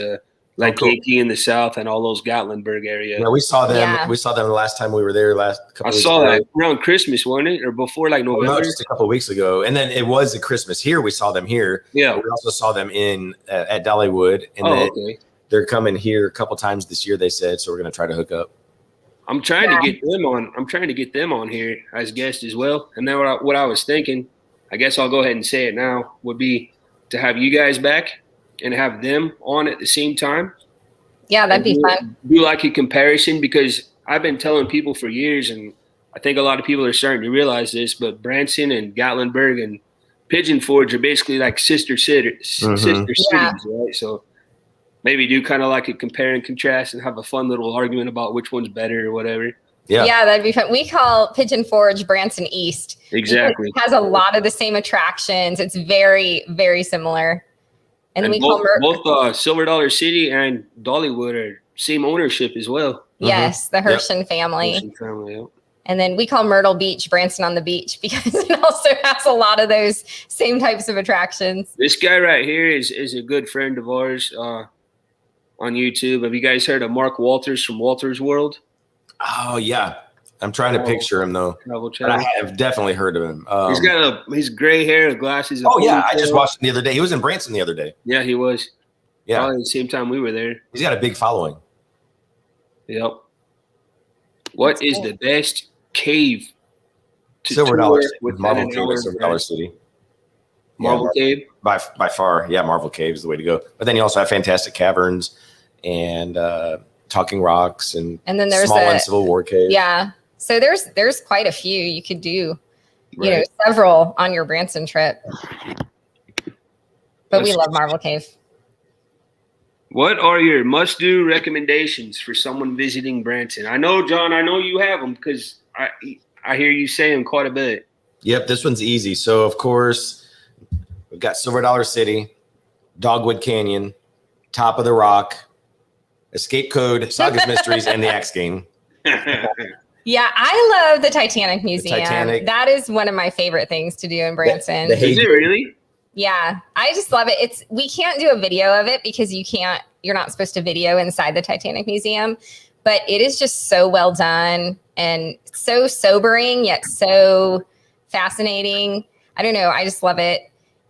like cool. Yankee in the South and all those Gatlinburg area. Yeah, we saw them. Yeah. We saw them the last time we were there. Couple I weeks saw ago. that around Christmas, wasn't it, or before like Oh, November? no, just a couple of weeks ago, and then it was a Christmas here. We saw them here. Yeah. We also saw them at Dollywood, and Oh, then okay. they're coming here a couple times this year. They said so. We're going to try to hook up. I'm trying to get them on. I'm trying to get them on here as guests as well. And then what I was thinking, I guess I'll go ahead and say it now, would be to have you guys back and have them on at the same time. yeah, that'd be do, fun. Do like a comparison, because I've been telling people for years, and I think a lot of people are starting to realize this, but Branson and Gatlinburg and Pigeon Forge are basically like sister cities, Yeah. right? So maybe do kind of like a compare and contrast and have a fun little argument about which one's better or whatever. Yeah. Yeah, that'd be fun. We call Pigeon Forge Branson East. Exactly. It has a lot of the same attractions. It's very, very similar. And we call both Silver Dollar City and Dollywood are same ownership as well. yes, the Hershen family. Wilson family, yeah. And then we call Myrtle Beach Branson on the Beach because it also has a lot of those same types of attractions. This guy right here is a good friend of ours on YouTube. Have you guys heard of Mark Walters from Walters World? Oh yeah, I'm trying to picture him though, Travel but I channel. have definitely heard of him. He's got his gray hair, glasses. a Oh yeah, I ponytail. just watched him the other day. He was in Branson the other day. Yeah, he was. Yeah, Probably the same time we were there. he's got a big following. Yep. What is the best cave to Silver tour Dollar, within Marvel an Cave, hour at of Silver Dollar drive? City. Marvel Yeah, Cave. by far, yeah, Marvel Cave is the way to go. But then you also have Fantastic Caverns and Talking Rocks and And then there's Small and Civil War Cave. yeah. So there's quite a few you could do, you know, Right. several on your Branson trip. But we Let's- love Marvel Cave. What are your must-do recommendations for someone visiting Branson? I know, John, I know you have them because I hear you say them quite a bit. Yep, this one's easy. So of course, we've got Silver Dollar City, Dogwood Canyon, Top of the Rock, Escape Code, Sagas Mysteries, and the Axe Game. Yeah, I love the Titanic Museum. Titanic. That is one of my favorite things to do in Branson. the Is it really? Yeah, I just love it. We can't do a video of it because you're not supposed to video inside the Titanic Museum, but it is just so well done and so sobering yet so fascinating. I don't know. I just love it.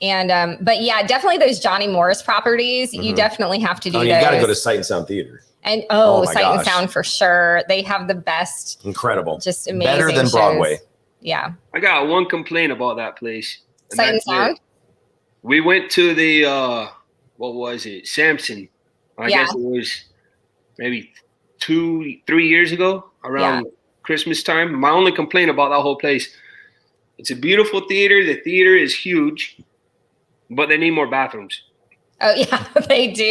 And but yeah, definitely those Johnny Morris properties. You Mhm. definitely have to do Oh, those. you got to go to Sight and Sound Theater. And Oh my Sight and gosh. Sound for sure. They have the best, Incredible. just amazing Better than shows. Broadway. Yeah. I got one complaint about that place. Sight and that's it. Sound. We went to the what was it? Samson. I Yeah. guess it was maybe 2-3 years ago around Christmas time. My only complaint about that whole place, it's a beautiful theater. The theater is huge, but they need more bathrooms. Oh yeah, they do.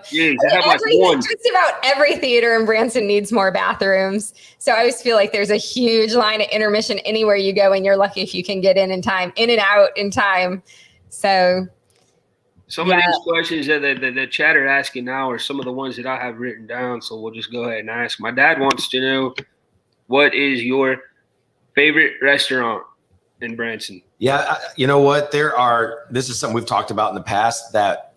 Jeez, I have like one. Just about every theater in Branson needs more bathrooms. So I always feel like there's a huge line at intermission anywhere you go, and you're lucky if you can get in time, in and out in time. So some of these questions that the chat are asking now are some of the ones that I have written down. So we'll just go ahead and ask. My dad wants to know, what is your favorite restaurant in Branson? Yeah, you know what? This is something we've talked about in the past, that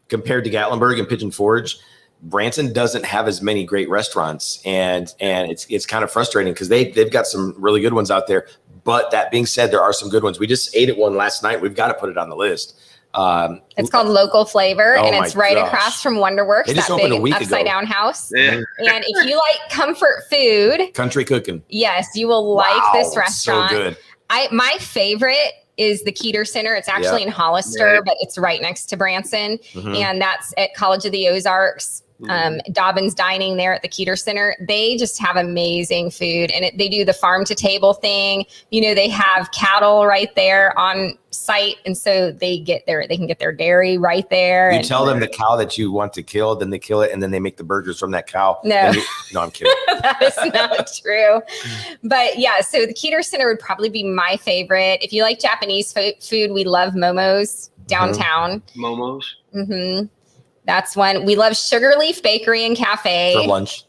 compared to Gatlinburg and Pigeon Forge, Branson doesn't have as many great restaurants, and it's kind of frustrating because they've got some really good ones out there. But that being said, there are some good ones. We just ate at one last night. We've got to put it on the list. It's called Local Flavor, and it's right across from Wonderworks, that big upside down house. Yeah. And if you like comfort food, country cooking, yes, you will like this restaurant. So good. My favorite is the Keeter Center. It's actually in Hollister, but it's right next to Branson, and that's at College of the Ozarks. Dobbins Dining there at the Keeter Center. They just have amazing food, and they do the farm to table thing. You know, they have cattle right there on site, and so they can get their dairy right there. You tell them the cow that you want to kill, then they kill it, and then they make the burgers from that cow. No, no, I'm kidding. That is not true. But yeah, so the Keeter Center would probably be my favorite. If you like Japanese food, we love Momo's downtown. Momo's. That's one. We love Sugarleaf Bakery and Cafe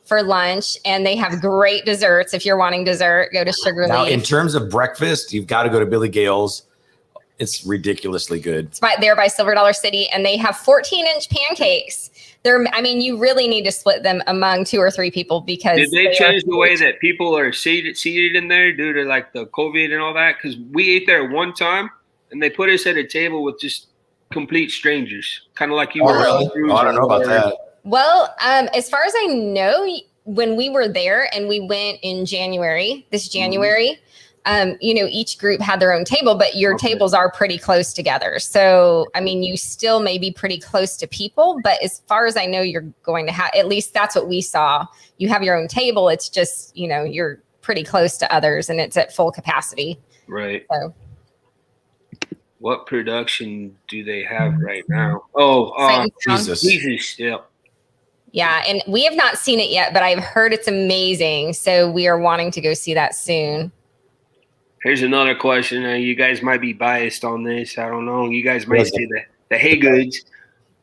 for lunch, and they have great desserts. If you're wanting dessert, go to Sugarleaf. Now, in terms of breakfast, you've got to go to Billy Gale's. It's ridiculously good. It's there by Silver Dollar City, and they have 14-inch pancakes. You really need to split them among 2 or 3 people because did they change the way that people are seated in there due to like the COVID and all that? Because we ate there one time, and they put us at a table with just complete strangers, kind of like you were. Really? I don't know about that. Well, as far as I know, when we were there and we went in this January, each group had their own table, but your tables are pretty close together. So, you still may be pretty close to people, but as far as I know, you're going to have, at least that's what we saw. You have your own table. It's just, you're pretty close to others and it's at full capacity. Right. So. What production do they have right now? Oh, Jesus. Yeah. Yeah, and we have not seen it yet, but I've heard it's amazing. So we are wanting to go see that soon. Here's another question. You guys might be biased on this. I don't know. You guys might say the Hay Goods.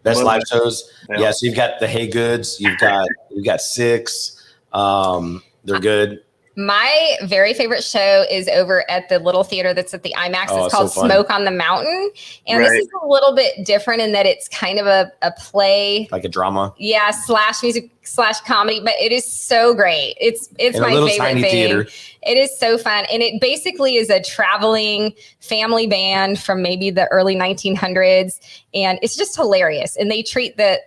Best live shows. Yeah, so you've got the Hay Goods. You've got Six. They're good. My very favorite show is over at the little theater that's at the IMAX. It's called Smoke on the Mountain. And this is a little bit different in that it's kind of a play. Like a drama. Yeah, /music/comedy. But it is so great. It's my favorite tiny thing. Theater. It is so fun. And it basically is a traveling family band from maybe the early 1900s. And it's just hilarious. And they treat the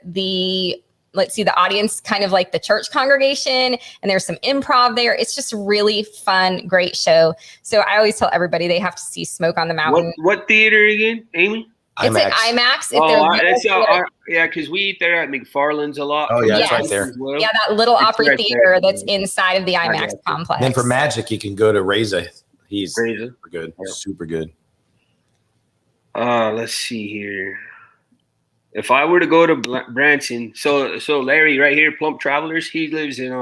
audience kind of like the church congregation, and there's some improv there. It's just really fun, great show. So I always tell everybody they have to see Smoke on the Mountain. What theater again, Amy? It's at IMAX. Because we eat there at McFarland's a lot. Oh, yeah, it's right there. Yeah, that little Opry theater that's inside of the IMAX complex. Then for Magic, you can go to Reza. He's Reza. Super good. Yeah. Super good. Let's see here. If I were to go to Branson, so Larry right here, Plump Travelers, he lives in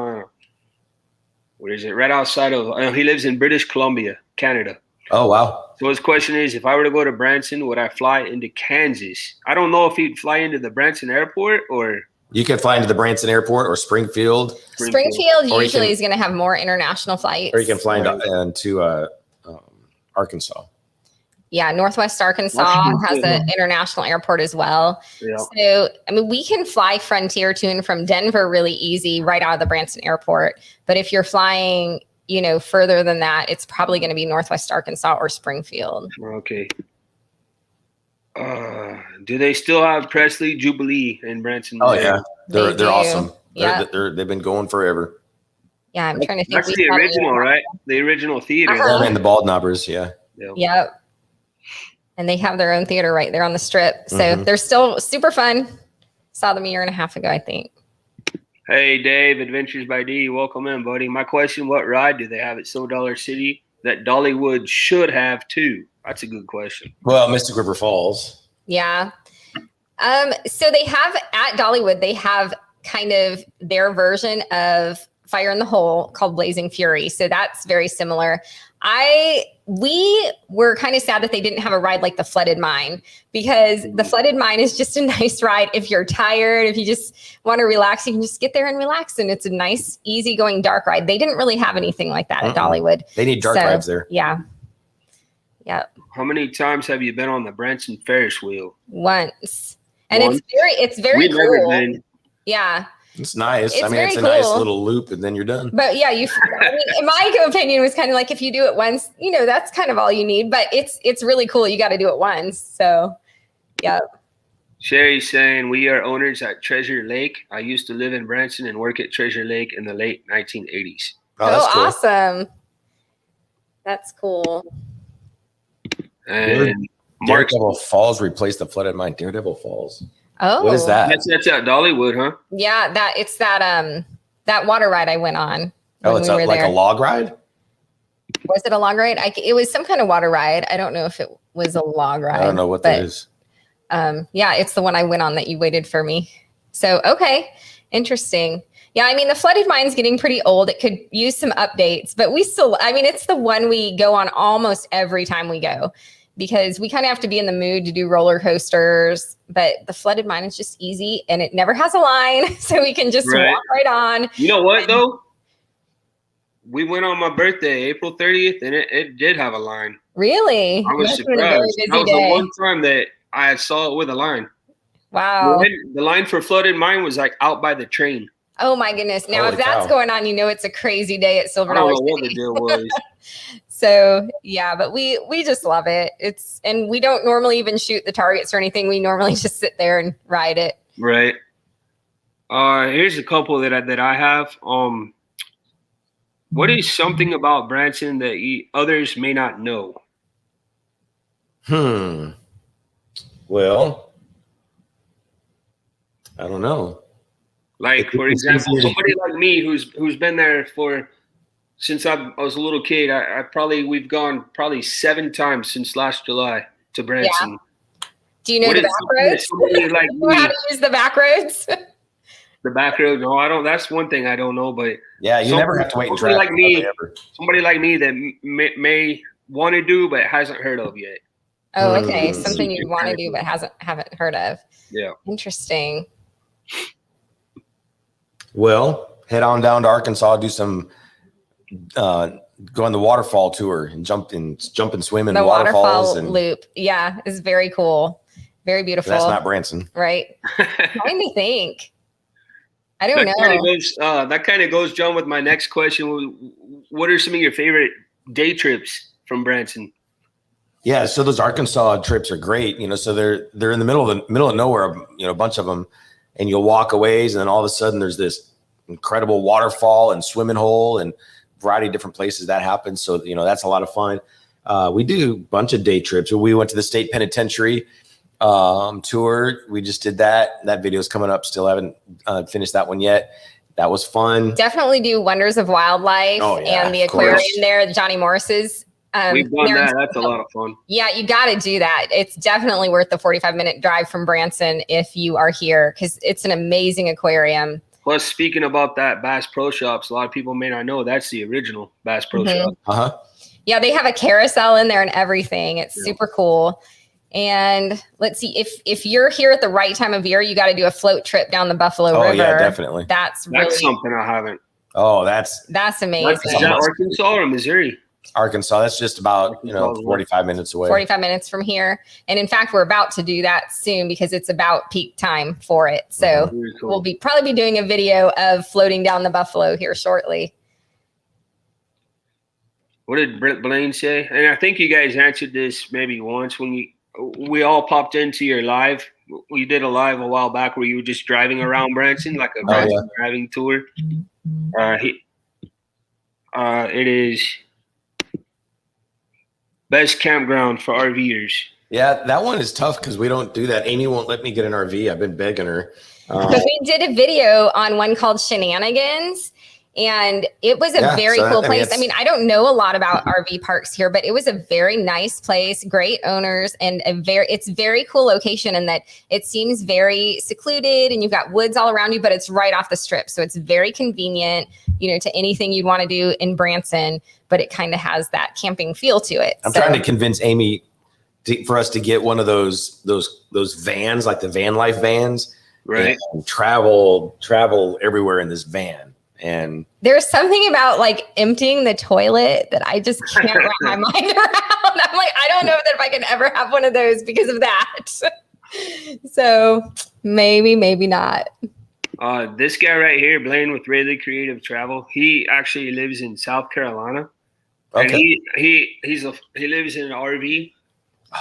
where is it? Right outside of he lives in British Columbia, Canada. Oh wow! So his question is, if I were to go to Branson, would I fly into Kansas? I don't know if he'd fly into the Branson airport or. You can fly into the Branson airport or Springfield. Springfield usually is going to have more international flights. Or you can fly into Arkansas. Yeah, Northwest Arkansas has an international airport as well. Yeah. So, we can fly Frontier to and from Denver really easy right out of the Branson airport. But if you're flying, further than that, it's probably going to be Northwest Arkansas or Springfield. Okay. Do they still have Presley Jubilee in Branson? Oh, yeah. They're awesome. Yeah. They've been going forever. Yeah, I'm trying to think. That's the original, right? The original theater. And the Bald Knobbers, yeah. Yep. And they have their own theater right there on the strip. So they're still super fun. Saw them a year and a half ago, I think. Hey, Dave, Adventures by D. Welcome in, buddy. My question, what ride do they have at Silver Dollar City that Dollywood should have too? That's a good question. Well, Mystic River Falls. Yeah. So they have at Dollywood, they have kind of their version of Fire in the Hole called Blazing Fury. So that's very similar. We were kind of sad that they didn't have a ride like the Flooded Mine, because the Flooded Mine is just a nice ride. If you're tired, if you just want to relax, you can just get there and relax. And it's a nice, easygoing dark ride. They didn't really have anything like that at Dollywood. They need dark rides there. Yeah. Yeah. How many times have you been on the Branson Ferris wheel? Once. And it's very cool. Yeah. It's nice. It's it's a nice little loop and then you're done. But yeah, in my opinion, was kind of like, if you do it once, that's kind of all you need, but it's really cool. You got to do it once. So yeah. Sherry's saying, we are owners at Treasure Lake. I used to live in Branson and work at Treasure Lake in the late 1980s. Oh, cool. Awesome. That's cool. And Daredevil Falls replaced the Flooded Mine. Daredevil Falls. Oh, what is that? That's at Dollywood, huh? Yeah, it's that water ride I went on. Oh, it's like a log ride? Was it a log ride? It was some kind of water ride. I don't know if it was a log ride. I don't know what that is. Yeah, it's the one I went on that you waited for me. So, okay. Interesting. Yeah, I mean, the Flooded Mine's getting pretty old. It could use some updates, but it's the one we go on almost every time we go, because we kind of have to be in the mood to do roller coasters. But the Flooded Mine is just easy, and it never has a line, so we can just walk right on. You know what, though? We went on my birthday, April 30th, and it did have a line. Really? I was surprised. That was the one time that I saw it with a line. Wow. The line for Flooded Mine was like out by the train. Oh my goodness. Now, if that's going on, it's a crazy day at Silver Dollar City. I don't know what the deal was. So yeah, but we just love it. And we don't normally even shoot the targets or anything. We normally just sit there and ride it. Right. Here's a couple that I have. What is something about Branson that others may not know? Well, I don't know. Like, for example, somebody like me who's been there since I was a little kid. We've gone 7 times since last July to Branson. Yeah. Do you know the back roads? Like you know how to use the back roads? The back road? No, I don't. That's one thing I don't know. But yeah, you never have to wait in traffic. Somebody like me that may want to do but hasn't heard of yet. Oh, okay. Something you want to do but haven't heard of. Yeah. Interesting. Well, head on down to Arkansas, do some go on the waterfall tour and jump and swim in the waterfalls and loop. Yeah, it's very cool. Very beautiful. That's not Branson. Right. Trying to think. I don't know. That kind of goes, John, with my next question. What are some of your favorite day trips from Branson? Yeah, so those Arkansas trips are great. So they're in the middle of nowhere. A bunch of them, and you'll walk a ways, and then all of a sudden there's this incredible waterfall and swimming hole and variety of different places that happens. So that's a lot of fun. We do a bunch of day trips. We went to the state penitentiary tour. We just did that. That video is coming up. Still haven't finished that one yet. That was fun. Definitely do Wonders of Wildlife and the aquarium there, Johnny Morris's. We've done that. That's a lot of fun. Yeah, you got to do that. It's definitely worth the 45-minute drive from Branson if you are here, because it's an amazing aquarium. Plus, speaking about that Bass Pro Shops, a lot of people may not know that's the original Bass Pro Shop. Yeah, they have a carousel in there and everything. It's super cool. And let's see, if you're here at the right time of year, you got to do a float trip down the Buffalo River. Oh yeah, definitely. That's something I haven't. Oh, that's amazing. Is that Arkansas or Missouri? Arkansas. That's just about 45 minutes away. 45 minutes from here. And in fact, we're about to do that soon because it's about peak time for it. So we'll probably be doing a video of floating down the Buffalo here shortly. What did Brent Blaine say? And I think you guys answered this maybe once when we all popped into your live. We did a live a while back where you were just driving around Branson, like a Branson driving tour. It is best campground for RVers. Yeah, that one is tough because we don't do that. Amy won't let me get an RV. I've been begging her. But we did a video on one called Shenanigans, And it was a very cool place. I mean, I don't know a lot about RV parks here, but it was a very nice place, great owners, and it's very cool location in that it seems very secluded and you've got woods all around you, but it's right off the strip. So it's very convenient, to anything you'd want to do in Branson, but it kind of has that camping feel to it. I'm trying to convince Amy for us to get one of those vans, like the van life vans, right? And travel everywhere in this van. And there's something about like emptying the toilet that I just can't wrap my mind around. I'm like, I don't know that if I can ever have one of those because of that. So maybe not. This guy right here, Blaine with Really Creative Travel, he actually lives in South Carolina. Okay. And he lives in an RV.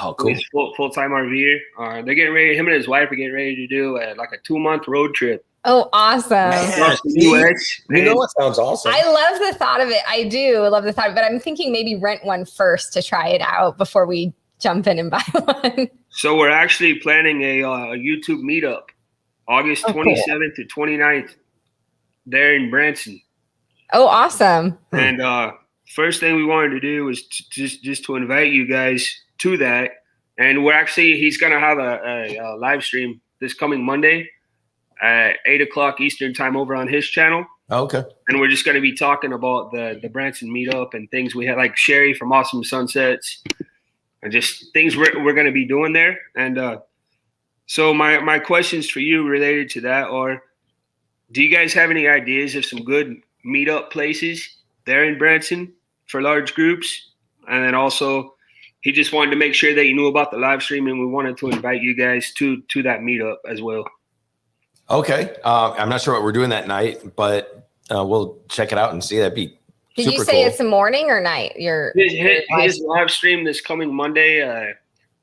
Oh, cool. He's full-time RVer. They're getting ready, him and his wife are getting ready to do like a 2-month road trip. Oh, awesome. It sounds awesome. I love the thought of it. I do love the thought of it. I'm thinking maybe rent one first to try it out before we jump in and buy one. So we're actually planning a YouTube meetup August 27th to 29th there in Branson. Oh, awesome. And first thing we wanted to do was just to invite you guys to that. And he's going to have a live stream this coming Monday at 8:00 Eastern time over on his channel. Okay. And we're just going to be talking about the Branson meetup and things we had, like Sherry from Awesome Sunsets, and just things we're going to be doing there. And so my questions for you related to that are, do you guys have any ideas of some good meetup places there in Branson for large groups? And then also, he just wanted to make sure that you knew about the live stream, and we wanted to invite you guys to that meetup as well. Okay. I'm not sure what we're doing that night, but we'll check it out and see. That'd be Did super you say cool. It's the morning or night? His live stream this coming Monday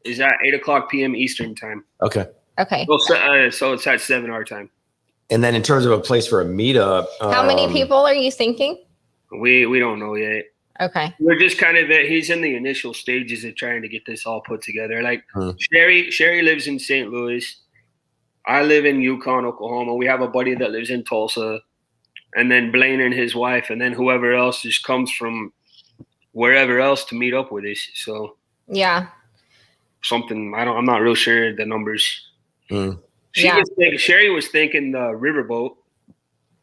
is at 8:00 p.m. Eastern time. Okay. So it's at 7 our time. And then in terms of a place for a meetup, how many people are you thinking? We don't know yet. Okay. We're just kind of he's in the initial stages of trying to get this all put together. Like Sherry lives in St. Louis. I live in Yukon, Oklahoma. We have a buddy that lives in Tulsa, and then Blaine and his wife, and then whoever else just comes from wherever else to meet up with us. So yeah, I'm not real sure the numbers. Sherry was thinking the riverboat.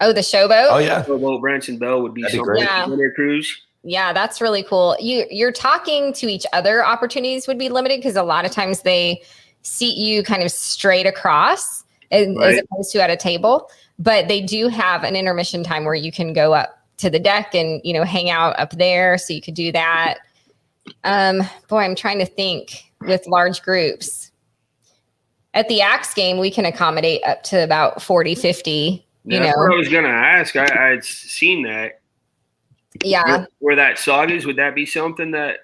Oh, the showboat. Oh yeah, showboat Branson Bell would be something. Great. Winter cruise. Yeah, that's really cool. You're talking to each other. Opportunities would be limited because a lot of times they seat you kind of straight across as opposed to at a table, but they do have an intermission time where you can go up to the deck and hang out up there, so you could do that. I'm trying to think with large groups. At the Axe game, we can accommodate up to about 40-50. That's what I was gonna ask. I'd seen that. Yeah, where that sog is, would that be something that?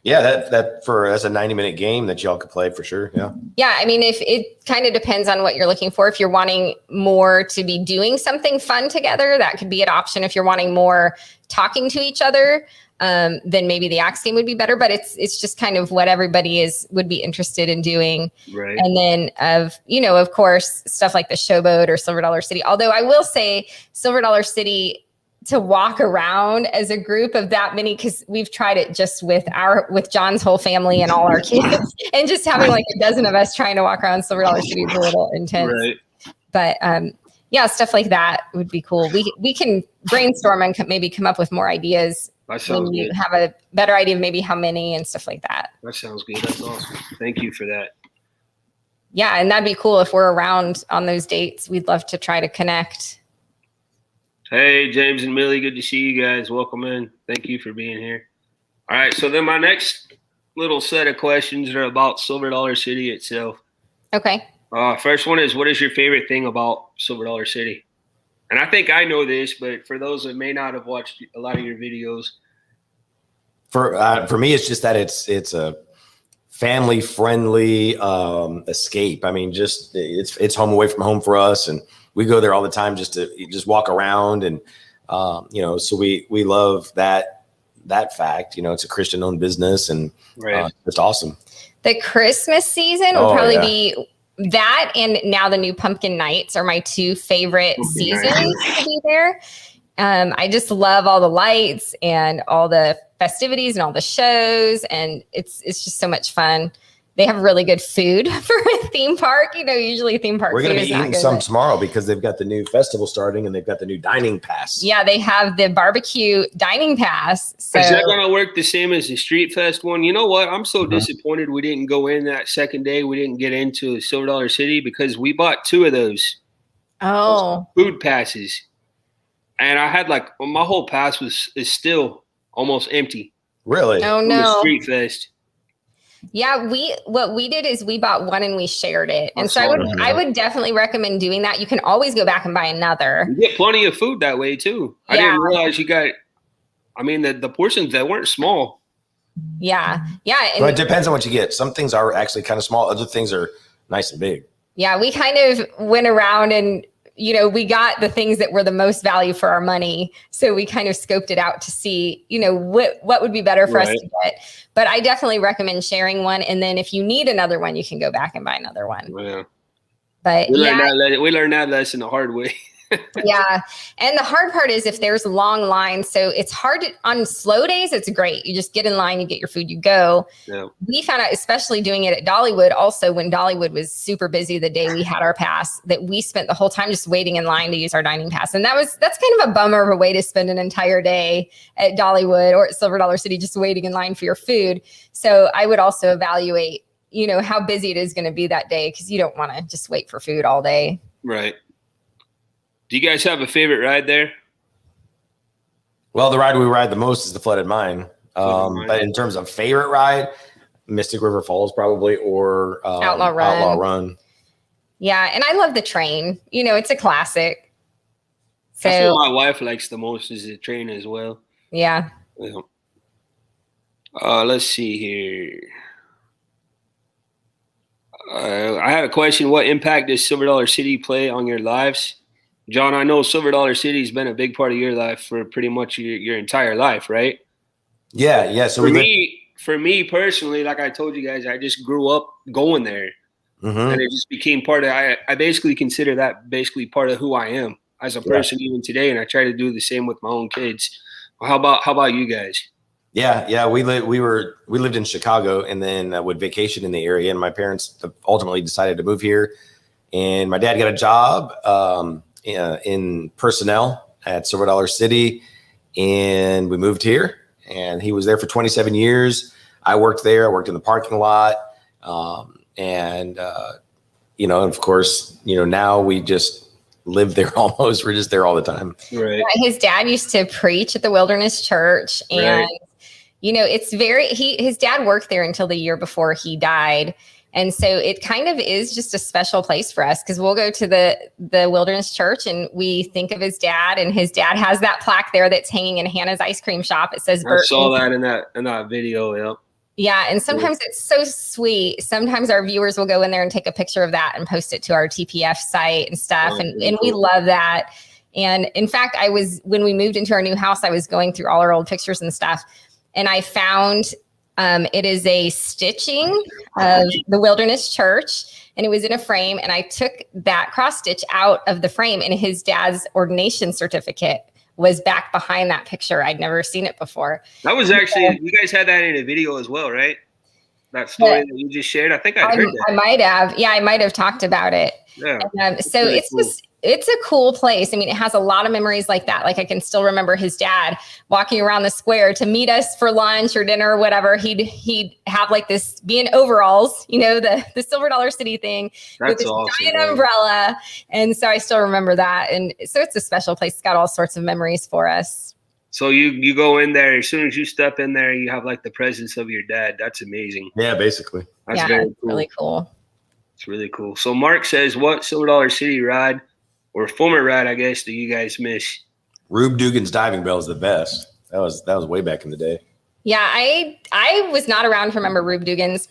Yeah, that's a 90-minute game that y'all could play for sure. Yeah. Yeah, I mean, if it kind of depends on what you're looking for. If you're wanting more to be doing something fun together, that could be an option. If you're wanting more talking to each other, then maybe the Axe game would be better. But it's just kind of what everybody would be interested in doing. Right. And then of course, stuff like the Showboat or Silver Dollar City. Although I will say Silver Dollar City, to walk around as a group of that many, because we've tried it just with John's whole family and all our kids, and just having like a dozen of us trying to walk around Silver Dollar City is a little intense. Right. But yeah, stuff like that would be cool. We can brainstorm and maybe come up with more ideas when you have a better idea of maybe how many and stuff like that. That sounds good. That's awesome. Thank you for that. Yeah, and that'd be cool if we're around on those dates. We'd love to try to connect. Hey, James and Millie, good to see you guys. Welcome in. Thank you for being here. All right, so then my next little set of questions are about Silver Dollar City itself. Okay. First one is, what is your favorite thing about Silver Dollar City? And I think I know this, but for those that may not have watched a lot of your videos. For me, it's just that it's a family-friendly escape. I mean, just it's home away from home for us, and we go there all the time just to walk around, and so we love that fact. It's a Christian-owned business, and it's awesome. The Christmas season will probably be that, and now the new Pumpkin Nights are my two favorite seasons to be there. I just love all the lights and all the festivities and all the shows, and it's just so much fun. They have really good food for a theme park. Usually theme park. We're going to food be is not eating good, some but- tomorrow because they've got the new festival starting and they've got the new dining pass. Yeah, they have the barbecue dining pass. So Is that going to work the same as the Street Fest one? You know what? I'm so Mhm. disappointed we didn't go in that second day. We didn't get into Silver Dollar City because we bought 2 of those food passes. And I had my whole pass is still almost empty. Really? oh From the no. Street Fest. Yeah, what we did is we bought one and we shared it. And so I would definitely recommend doing that. You can always go back and buy another. You get plenty of food that way too. I Yeah. didn't realize you got. I mean, the portions that weren't small. Yeah. Yeah. And Well, it depends on what you get. Some things are actually kind of small. Other things are nice and big. yeah, we kind of went around and we got the things that were the most value for our money. So we kind of scoped it out to see, what would be better for us Right. to get. But I definitely recommend sharing one. And then if you need another one, you can go back and buy another one. Yeah. But We learned that lesson the hard way. yeah. And the hard part is if there's long lines. So it's hard on slow days. It's great. You just get in line, you get your food, you go. Yeah. We found out, especially doing it at Dollywood, also when Dollywood was super busy the day we had our pass, that we spent the whole time just waiting in line to use our dining pass. And that's kind of a bummer of a way to spend an entire day at Dollywood or at Silver Dollar City, just waiting in line for your food. So I would also evaluate, how busy it is going to be that day, because you don't want to just wait for food all day. Right. Do you guys have a favorite ride there? Well, the ride we ride the most is the Flooded Mine. But in terms of favorite ride, Mystic River Falls probably, or Outlaw Run. Outlaw Run. Yeah. And I love the train. It's a classic. That's So what my wife likes the most, is the train as well. yeah. Yeah. Let's see here. I had a question. What impact does Silver Dollar City play on your lives? John, I know Silver Dollar City has been a big part of your life for pretty much your entire life, right? Yeah. So for me personally, like I told you guys, I just grew up going there, Mhm. and it just became part of. I basically consider that basically part of who I am as a person even today, and I try to do the same with my own kids. How about you guys? Yeah. We lived in Chicago and then would vacation in the area. And my parents ultimately decided to move here. And my dad got a job in personnel at Silver Dollar City, and we moved here. And he was there for 27 years. I worked there. I worked in the parking lot, and of course, now we just live there almost. We're just there all the time. Right. His dad used to preach at the Wilderness Church, and Right. it's his dad worked there until the year before he died. And so it kind of is just a special place for us, because we'll go to the Wilderness Church and we think of his dad, and his dad has that plaque there that's hanging in Hannah's ice cream shop. It says I Burtons. saw that in that video. Yeah. Yeah. And sometimes it's so sweet. Sometimes our viewers will go in there and take a picture of that and post it to our TPF site and stuff. Oh, And we love that. And in fact, when we moved into our new house, I was going through all our old pictures and stuff, and I found it is a stitching of the Wilderness Church, and it was in a frame. And I took that cross stitch out of the frame, and his dad's ordination certificate was back behind that picture. I'd never seen it before. That was actually, you guys had that in a video as well, right? That story that you just shared. I think I heard that. I might have. Yeah, I might have talked about it. Yeah. So really it's cool. it's a cool place. I mean, it has a lot of memories like that. Like I can still remember his dad walking around the square to meet us for lunch or dinner or whatever. He'd have like this, be in overalls, the Silver Dollar City thing. That's with this awesome, giant man. umbrella. And so I still remember that. And so it's a special place. It's got all sorts of memories for us. So you go in there, as soon as you step in there, you have like the presence of your dad. That's amazing. Yeah, basically. That's yeah, very it's cool. really cool. It's really cool. So Mark says, what Silver Dollar City ride or former ride, I guess, do you guys miss? Rube Dugan's diving bell is the best. That was way back in the day. Yeah, I was not around to remember Rube Dugan's.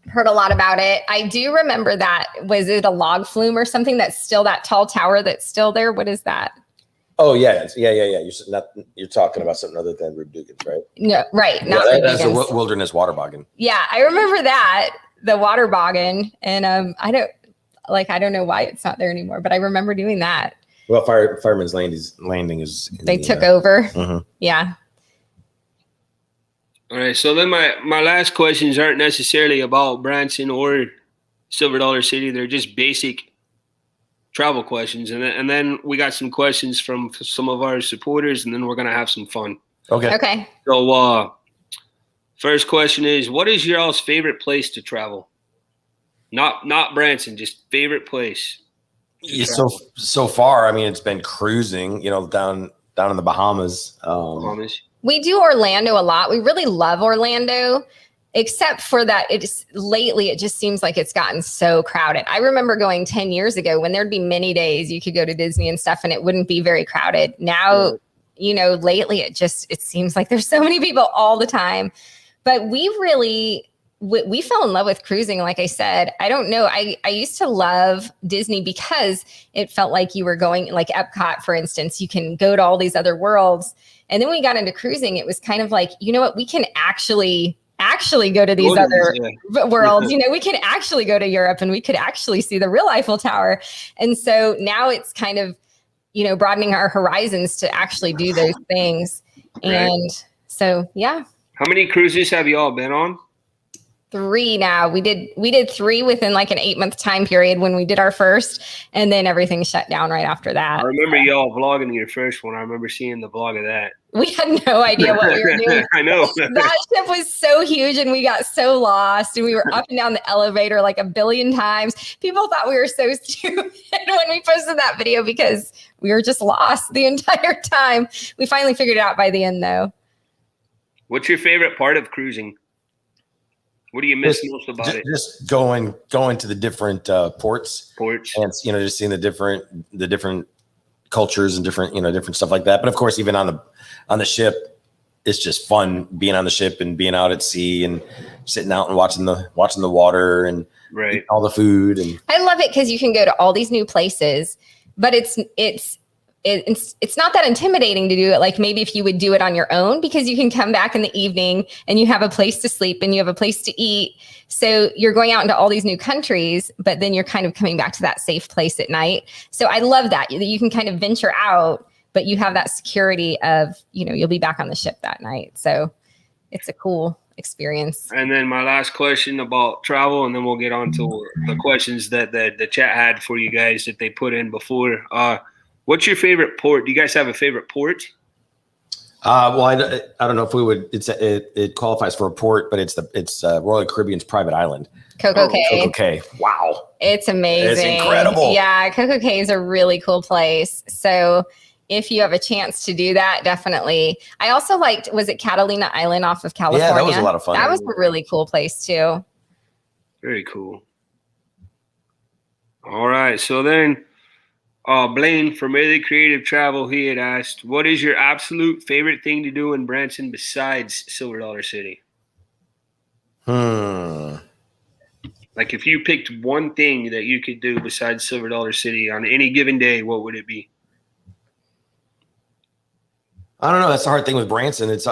Heard a lot about it. I do remember that. Was it a log flume or something that's still that tall tower that's still there? What is that? Oh yeah. You're talking about something other than Rube Dugan's, right? No, right. Not Yeah, Rube that's a Dugan's. wilderness water boggin. Yeah, I remember that, the water boggin. And I don't know why it's not there anymore, but I remember doing that. Well, Fireman's Landing is. They took over. Mhm. Yeah. All right. So then my last questions aren't necessarily about Branson or Silver Dollar City. They're just basic travel questions. And then we got some questions from some of our supporters, and then we're going to have some fun. Okay. Okay. So first question is, what is your all's favorite place to travel? Not Branson, just favorite place. Yeah, so far, I mean, it's been cruising, down in the Bahamas. Bahamas. We do Orlando a lot. We really love Orlando, except for that lately it just seems like it's gotten so crowded. I remember going 10 years ago when there'd be many days you could go to Disney and stuff and it wouldn't be very crowded. Now, lately it seems like there's so many people all the time. But we fell in love with cruising. Like I said, I don't know. I used to love Disney because it felt like you were going, like Epcot, for instance, you can go to all these other worlds. And then when we got into cruising, it was kind of like, you know what, we can actually go to these other worlds. We can actually go to Europe and we could actually see the real Eiffel Tower. And so now it's kind of, broadening our horizons to actually do those things. Right. And so, yeah. How many cruises have you all been on? 3 now. We did 3 within like an 8-month time period when we did our first, and then everything shut down right after that. I remember y'all vlogging your first one. I remember seeing the vlog of that. We had no idea what we were doing. I know. That ship was so huge and we got so lost and we were up and down the elevator like a billion times. People thought we were so stupid when we posted that video because we were just lost the entire time. We finally figured it out by the end though. What's your favorite part of cruising? What do you miss most about it? Just going to the different ports, and just seeing the different cultures and different stuff like that. But of course, even on the ship, it's just fun being on the ship and being out at sea and sitting out and watching the water and eating all the food. And I love it because you can go to all these new places, but it's not that intimidating to do it like maybe if you would do it on your own, because you can come back in the evening and you have a place to sleep and you have a place to eat. So you're going out into all these new countries, but then you're kind of coming back to that safe place at night. So I love that you can kind of venture out, but you have that security of, you'll be back on the ship that night. So it's a cool experience. And then my last question about travel, and then we'll get on to the questions that the chat had for you guys that they put in before. What's your favorite port? Do you guys have a favorite port? Well, I don't know if we would. It qualifies for a port, but it's Royal Caribbean's private island. Coco Cay. Coco Cay. Wow, it's amazing. It's incredible. Yeah, Coco Cay is a really cool place. So if you have a chance to do that, definitely. I also liked, was it Catalina Island off of California? Yeah, that was a lot of fun. That was a really cool place too. Very cool. All right, so then. Blaine from Really Creative Travel, he had asked, what is your absolute favorite thing to do in Branson besides Silver Dollar City? Like if you picked one thing that you could do besides Silver Dollar City on any given day, what would it be? I don't know. That's the hard thing with Branson. There's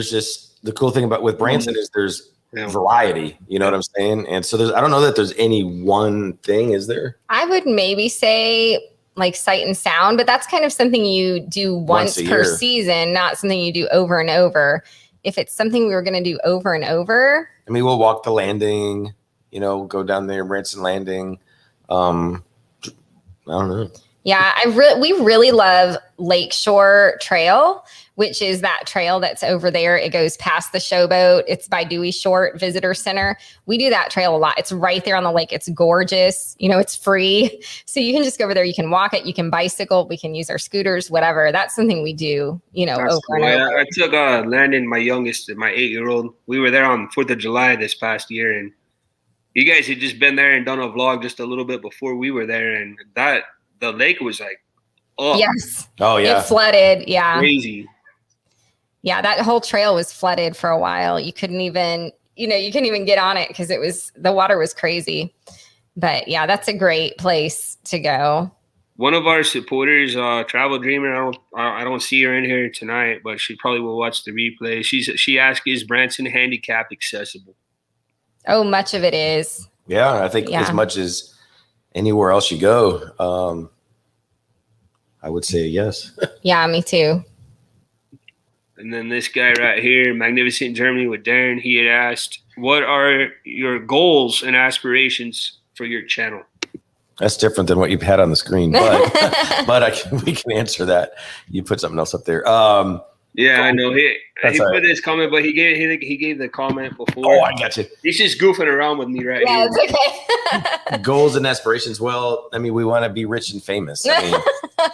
just the cool thing with Branson is there's variety. You know what I'm saying? And so I don't know that there's any one thing, is there? I would maybe say like Sight and Sound, but that's kind of something you do once per season, not something you do over and over. If it's something we were going to do over and over, I mean, we'll walk the landing, go down there, Branson Landing. I don't know. Yeah, we really love Lakeshore Trail, which is that trail that's over there. It goes past the Showboat. It's by Dewey Short Visitor Center. We do that trail a lot. It's right there on the lake. It's gorgeous. It's free. So you can just go over there. You can walk it. You can bicycle. We can use our scooters, whatever. That's something we do, over and over. I took Landon, my youngest, my 8-year-old. We were there on 4th of July this past year. And you guys had just been there and done a vlog just a little bit before we were there. And the lake was like, oh. Yes. Oh, yeah. It flooded. Yeah. Crazy. Yeah, that whole trail was flooded for a while. You couldn't even get on it because the water was crazy. But yeah, that's a great place to go. One of our supporters, Travel Dreamer, I don't see her in here tonight, but she probably will watch the replay. She asked, is Branson handicap accessible? Oh, much of it is. Yeah, I think as much as anywhere else you go. I would say yes. Yeah, me too. And then this guy right here, Magnificent Germany with Darren, he had asked, what are your goals and aspirations for your channel? That's different than what you've had on the screen, but we can answer that. You put something else up there. Yeah, I know. He That's all put right. this comment, but he gave the comment before. Oh, I got you. He's just goofing around with me right Yeah, here. it's okay. Goals and aspirations. Well, I mean, we want to be rich and famous. I mean,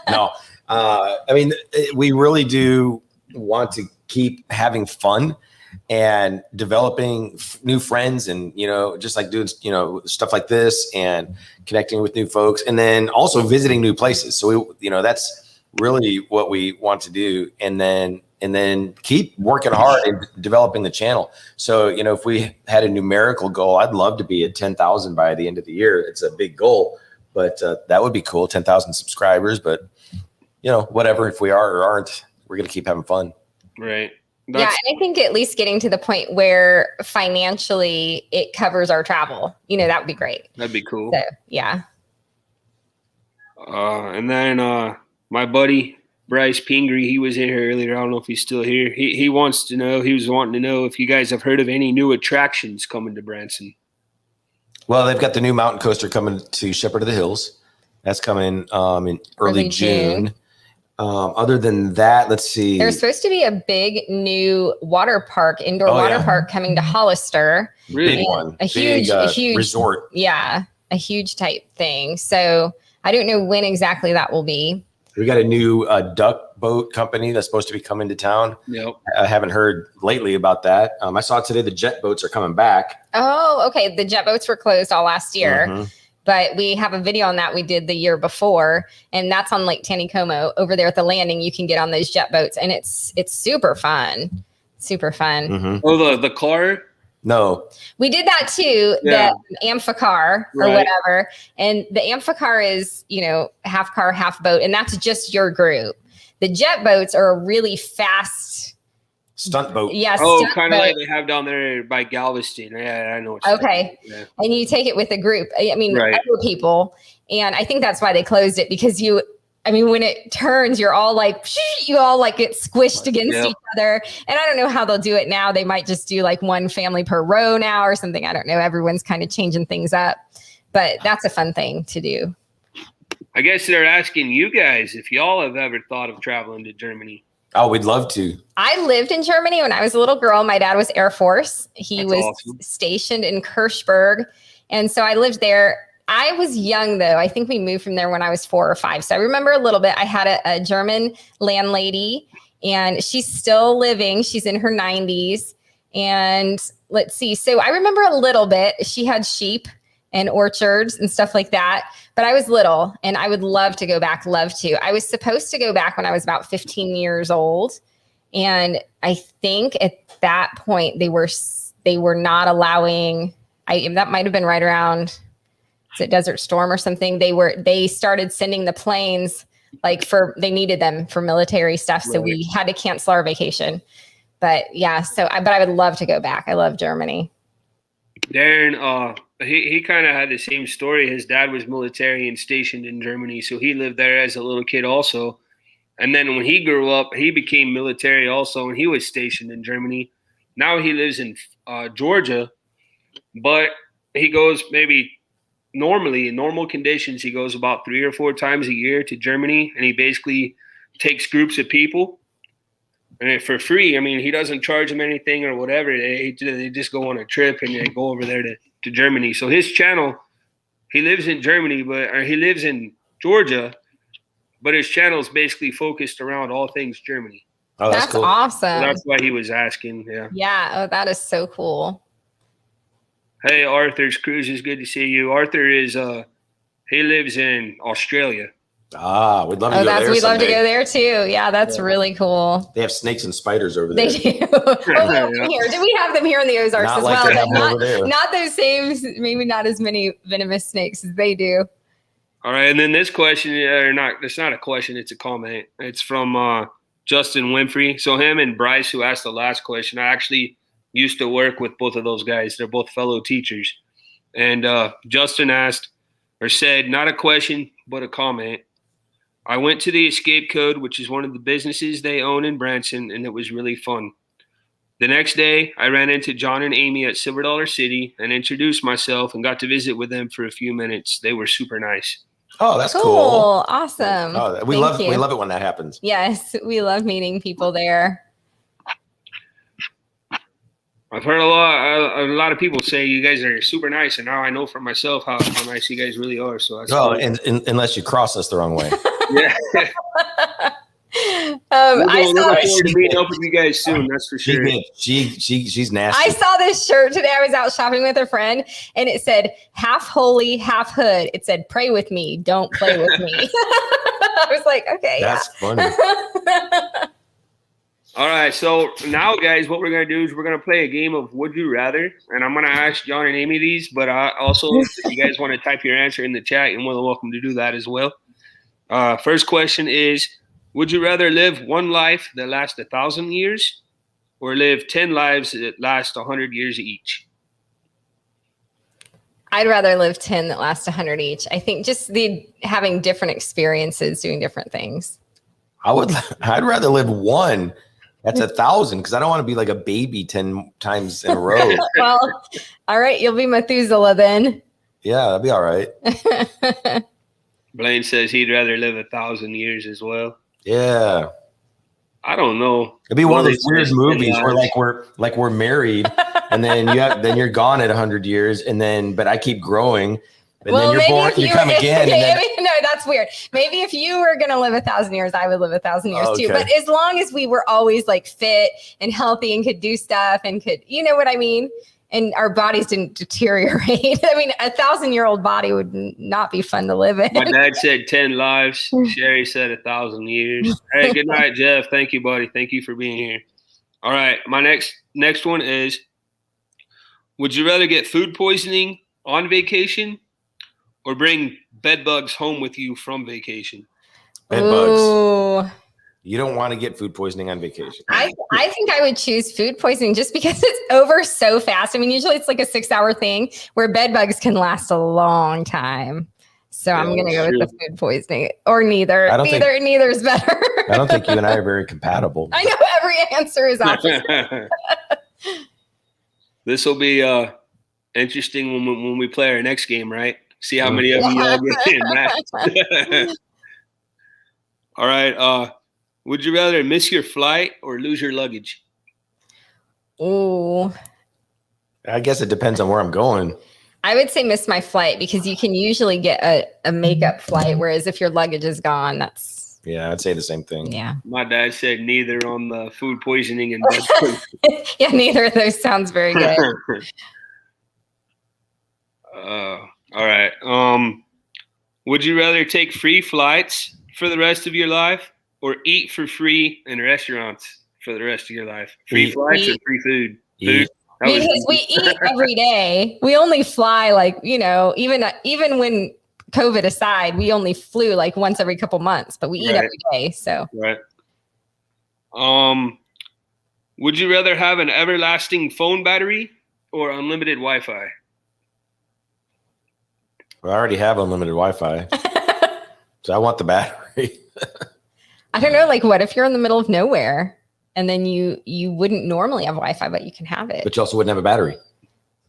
no, I mean, we really do want to keep having fun and developing new friends, and just like doing stuff like this and connecting with new folks, and then also visiting new places. So that's really what we want to do, and then keep working hard and developing the channel. So if we had a numerical goal, I'd love to be at 10,000 by the end of the year. It's a big goal, but that would be cool. 10,000 subscribers, but whatever. If we are or aren't, we're gonna keep having fun. Right. Yeah, and I think at least getting to the point where financially it covers our travel, that would be great. That'd be cool. So, yeah. And then my buddy Bryce Pingree, he was in here earlier. I don't know if he's still here. He was wanting to know if you guys have heard of any new attractions coming to Branson. Well, they've got the new mountain coaster coming to Shepherd of the Hills. That's coming in early June. Other than that, let's see. There's supposed to be a big new water park, indoor water park coming to Hollister. Really? Big one. A huge resort. Yeah, a huge type thing. So I don't know when exactly that will be. We got a new duck boat company that's supposed to be coming to town. Yep. I haven't heard lately about that. I saw today the jet boats are coming back. Oh, okay. The jet boats were closed all last year. Mm-hmm. But we have a video on that we did the year before, and that's on Lake Taneycomo over there at the landing. You can get on those jet boats, and it's super fun. Super fun. Mm-hmm. Oh, the car? No. We did that too, Yeah. the Amphicar or Right. whatever. And the Amphicar is, half car, half boat, and that's just your group. The jet boats are a really fast Stunt boat. Yeah. Oh, stunt kind of boat. like they have down there by Galveston. Yeah, I know. What Okay. Yeah. And you take it with a group. I mean, Right. other people. And I think that's why they closed it, because when it turns, you're all like, you all like get squished against Yep. each other. And I don't know how they'll do it now. They might just do like one family per row now or something. I don't know. Everyone's kind of changing things up, but that's a fun thing to do. I guess they're asking you guys if y'all have ever thought of traveling to Germany. Oh, we'd love to. I lived in Germany when I was a little girl. My dad was Air Force. He That's was awesome. stationed in Kirchberg. And so I lived there. I was young, though. I think we moved from there when I was 4 or 5. So I remember a little bit. I had a German landlady, and she's still living. She's in her 90s. And let's see. So I remember a little bit. She had sheep and orchards and stuff like that. But I was little, and I would love to go back, love to. I was supposed to go back when I was about 15 years old. And I think at that point they were not allowing, that might've been right around, is it Desert Storm or something? They started sending the planes they needed them for military stuff. So we had to cancel our vacation. But yeah, but I would love to go back. I love Germany. Darren, he kind of had the same story. His dad was military and stationed in Germany, so he lived there as a little kid also. And then when he grew up, he became military also, and he was stationed in Germany. Now he lives in Georgia, but he goes maybe normally in normal conditions, he goes about 3 or 4 times a year to Germany, and he basically takes groups of people. And for free, I mean, he doesn't charge them anything or whatever. They just go on a trip and they go over there to Germany. So his channel, he lives in Germany, or he lives in Georgia, but his channel is basically focused around all things Germany. Oh, that's cool. Awesome. So that's why he was asking. Yeah. Yeah. Oh, that is so cool. Hey, Arthur's Cruise is good to see you. Arthur is he lives in Australia. Ah, we'd love to go there. We'd love to someday. go there too. Yeah, that's really cool. They have snakes and spiders over there. They do. Well, we have them here. Do we have them here in the Ozarks Not as like well? they have But them over there. not those same, maybe not as many venomous snakes as they do. All right, and then this question, it's not a question, it's a comment. It's from Justin Winfrey. So him and Bryce, who asked the last question, I actually used to work with both of those guys. They're both fellow teachers. And Justin asked or said, not a question, but a comment. I went to the Escape Code, which is one of the businesses they own in Branson, and it was really fun. The next day, I ran into John and Amy at Silver Dollar City and introduced myself and got to visit with them for a few minutes. They were super nice. Oh, that's cool. Awesome. Oh, we love it when that happens. Yes, we love meeting people there. I've heard a lot of people say you guys are super nice, and now I know for myself how nice you guys really are. So that's cool. And unless you cross us the wrong way. Yeah. I look forward to meeting up with you guys soon. That's for sure. She's nasty. I saw this shirt today. I was out shopping with a friend, and it said "half holy, half hood." It said "Pray with me, don't play with me." I was like, okay, that's funny. All right, so now, guys, what we're going to do is we're going to play a game of Would You Rather, and I'm going to ask John and Amy these, but also, if you guys want to type your answer in the chat, you're more than welcome to do that as well. First question is, would you rather live one life that lasts 1,000 years or live 10 lives that last 100 years each? I'd rather live 10 that last 100 each. I think just having different experiences, doing different things. I'd rather live one. That's 1,000 because I don't want to be like a baby 10 times in a row. Well, all right. You'll be Methuselah then. Yeah, that'd be all right. Blaine says he'd rather live 1,000 years as well. Yeah. I don't know. It'd be one of those weird movies where we're married and then you're gone at 100 years but I keep growing. And then you're born, you come again. No, that's weird. Maybe if you were going to live 1,000 years, I would live 1,000 years too. But as long as we were always like fit and healthy and could do stuff and could, you know what I mean? And our bodies didn't deteriorate. I mean, 1,000-year-old body would not be fun to live in. My dad said 10 lives. Sherry said 1,000 years. Hey, good night, Jeff. Thank you, buddy. Thank you for being here. All right. My next one is, would you rather get food poisoning on vacation or bring bed bugs home with you from vacation? Bed bugs. You don't want to get food poisoning on vacation. I think I would choose food poisoning just because it's over so fast. I mean, usually it's like a 6-hour thing where bed bugs can last a long time. So I'm going to go with the food poisoning or neither. Neither is better. I don't think you and I are very compatible. I know every answer is opposite. This will be interesting when we play our next game, right? See how many of you all get in that. All right. Would you rather miss your flight or lose your luggage? Oh, I guess it depends on where I'm going. I would say miss my flight because you can usually get a makeup flight, whereas if your luggage is gone, that's... Yeah, I'd say the same thing. Yeah. My dad said neither on the food poisoning and yeah, neither of those sounds very good. All right. Would you rather take free flights for the rest of your life or eat for free in restaurants for the rest of your life? Free flights or free food? Food. Because we eat every day. We only fly even when COVID aside, we only flew like once every couple months, but we eat every day. So right. Would you rather have an everlasting phone battery or unlimited Wi-Fi? Well, I already have unlimited Wi-Fi, so I want the battery. I don't know. Like, what if you're in the middle of nowhere and then you wouldn't normally have Wi-Fi, but you can have it? But you also wouldn't have a battery.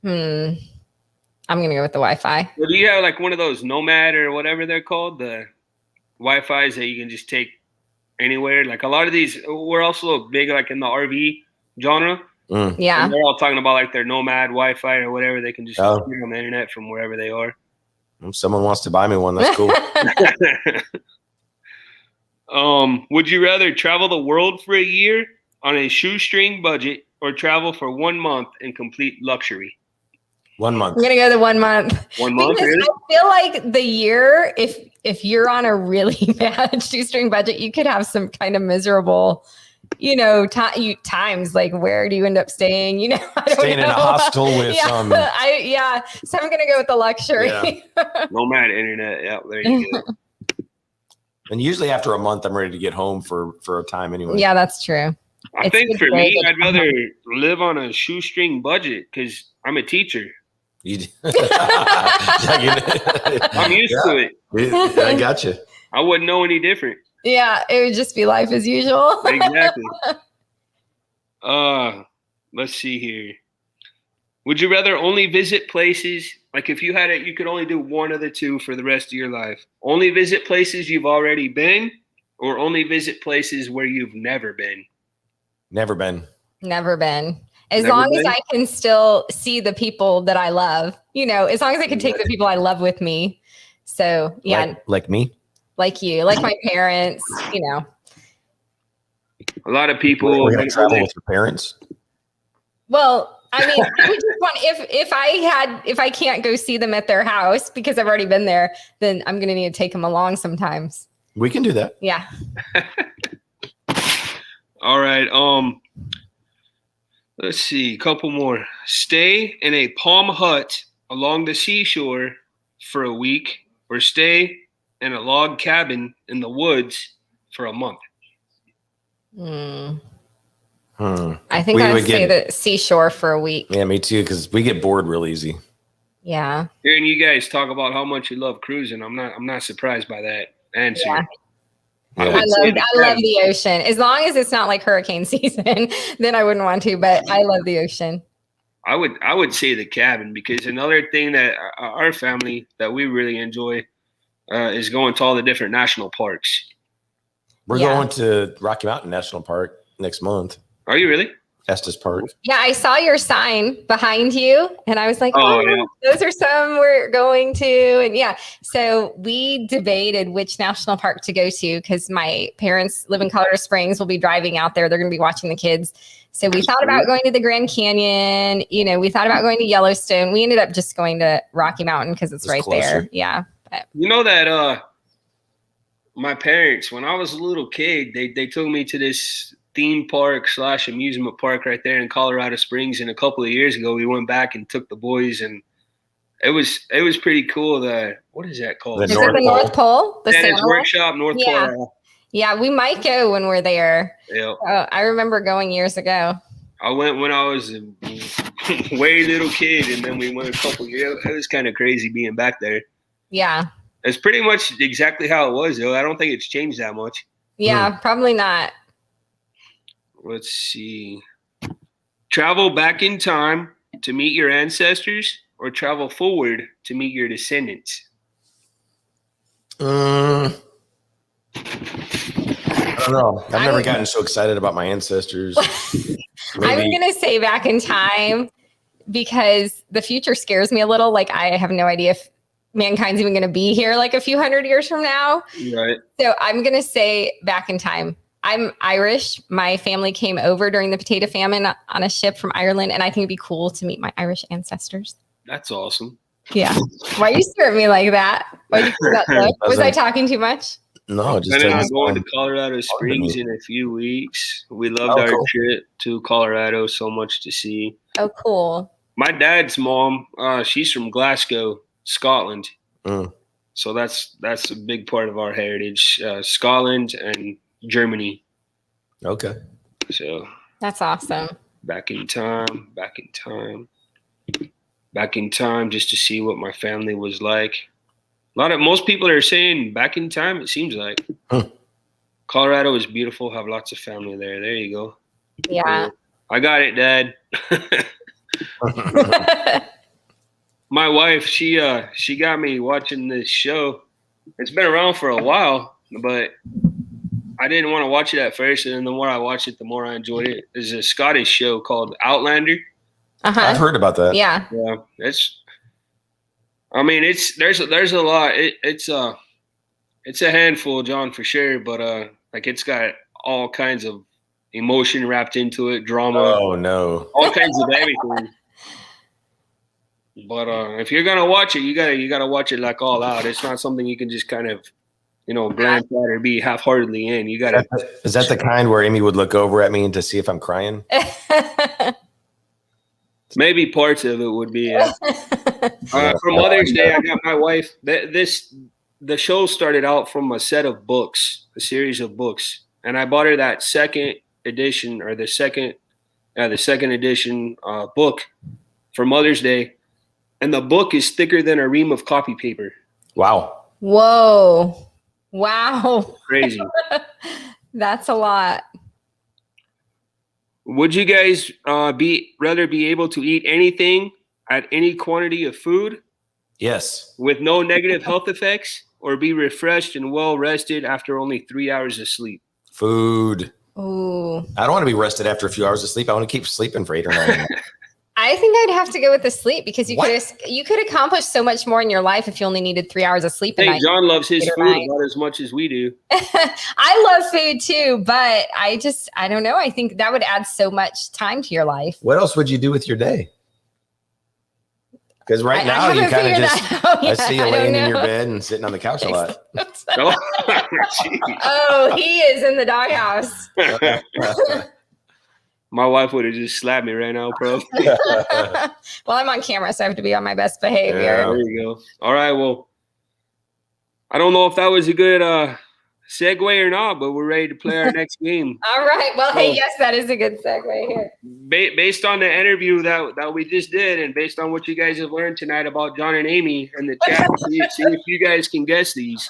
I'm going to go with the Wi-Fi. Well, do you have like one of those Nomad or whatever they're called? The Wi-Fis that you can just take anywhere. Like a lot of these, we're also big like in the RV genre. Yeah. And they're all talking about like their Nomad Wi-Fi or whatever. They can just get on the internet from wherever they are. If someone wants to buy me one, that's cool. Would you rather travel the world for a year on a shoestring budget or travel for 1 month in complete luxury? 1 month. I'm going to go the 1 month. 1 month? Because really? I feel like the year, if you're on a really bad shoestring budget, you could have some kind of miserable, times. Like, where do you end up staying? I don't know. Staying in a hostel with some. So I'm going to go with the luxury. Yeah. Nomad internet. Yeah, there you go. And usually after a month, I'm ready to get home for a time anyway. Yeah, that's true. I think for me, I'd rather live on a shoestring budget because I'm a teacher. I'm used to it. I got you. I wouldn't know any different. Yeah, it would just be life as usual. Exactly. Let's see here. Would you rather only visit places, like if you had it, you could only do one of the two for the rest of your life? Only visit places you've already been, or only visit places where you've never been? Never been. Never been. As Never long been? as I can still see the people that I love, as long as I can take the people I love with me. So yeah, like me, like you, like my parents, A lot of people. We're gonna travel with your parents. Well, I mean, I would just want if I can't go see them at their house because I've already been there, then I'm gonna need to take them along sometimes. We can do that. Yeah. All right. Let's see. A couple more. Stay in a palm hut along the seashore for a week, or stay in a log cabin in the woods for a month. I think I'd say the seashore for a week. Yeah, me too, because we get bored real easy. Yeah. Hearing you guys talk about how much you love cruising, I'm not surprised by that answer. Yeah. I love the ocean. As long as it's not like hurricane season, then I wouldn't want to, but I love the ocean. I would say the cabin, because another thing that our family that we really enjoy is going to all the different national parks. We're going to Rocky Mountain National Park next month. Are you really? Estes Park. Yeah, I saw your sign behind you and I was like, yeah. Those are some we're going to. And yeah, so we debated which national park to go to because my parents live in Colorado Springs. We'll be driving out there. They're going to be watching the kids. So we thought about going to the Grand Canyon. We thought about going to Yellowstone. We ended up just going to Rocky Mountain because it's right closer. There. Yeah. But. You know that my parents, when I was a little kid, they took me to this theme park / amusement park right there in Colorado Springs. And a couple of years ago, we went back and took the boys, and it was pretty cool. What is that called? Is it the North Pole? The Santa's Workshop, North Pole. Yeah, we might go when we're there. Yeah. I remember going years ago. I went when I was a way little kid, and then we went a couple years. It was kind of crazy being back there. Yeah. It's pretty much exactly how it was, though. I don't think it's changed that much. Yeah, probably not. Let's see. Travel back in time to meet your ancestors, or travel forward to meet your descendants? I don't know. I've never gotten so excited about my ancestors. I'm going to say back in time because the future scares me a little. Like, I have no idea if mankind's even going to be here like a few hundred years from now. Right. So I'm going to say back in time. I'm Irish. My family came over during the potato famine on a ship from Ireland, and I think it'd be cool to meet my Irish ancestors. That's awesome. Yeah. Why you stare at me like that? Why you do that look? Was I talking too much? No, just I'm going to Colorado Springs in a few weeks. We loved our trip to Colorado. So much to see. Oh, cool. My dad's mom, she's from Glasgow, Scotland. So that's a big part of our heritage. Scotland and Germany. Okay. So that's awesome. Back in time, just to see what my family was like. Most people are saying back in time, it seems like. Colorado is beautiful, have lots of family there. There you go. Yeah. I got it, Dad. My wife, she got me watching this show. It's been around for a while, but I didn't want to watch it at first, and then the more I watched it, the more I enjoyed it. There's a Scottish show called Outlander. I've heard about that. Yeah. Yeah. There's a lot. It's a handful, John, for sure, but it's got all kinds of emotion wrapped into it, drama. Oh no. All kinds of everything. But if you're gonna watch it, you gotta watch it like all out. It's not something you can just kind of glance at or be half-heartedly in. You gotta. Is that the kind where Amy would look over at me to see if I'm crying? Maybe parts of it would be. Yeah. For Mother's Day, I got my wife. The show started out from a series of books, and I bought her that second edition book for Mother's Day, and the book is thicker than a ream of copy paper. Wow. Whoa. Wow. Crazy. That's a lot. Would you guys rather be able to eat anything at any quantity of food Yes. with no negative health effects, or be refreshed and well rested after only 3 hours of sleep? Food. Ooh. I don't want to be rested after a few hours of sleep. I want to keep sleeping for 8 or 9 hours. I think I'd have to go with the sleep because you could accomplish so much more in your life if you only needed 3 hours of sleep a Hey, night. John loves his food night. about as much as we do. I love food too, but I don't know. I think that would add so much time to your life. What else would you do with your day? Because right now I you kind of just, I see you laying in your bed and sitting on the couch a lot. Oh, he is in the doghouse. My wife would have just slapped me right now, bro. Well, I'm on camera, so I have to be on my best behavior. Yeah, there you go. All right, well, I don't know if that was a good segue or not, but we're ready to play our next game. All right. Well, hey, yes, that is a good segue here. Based on the interview that we just did, and based on what you guys have learned tonight about John and Amy in the chat, see if you guys can guess these.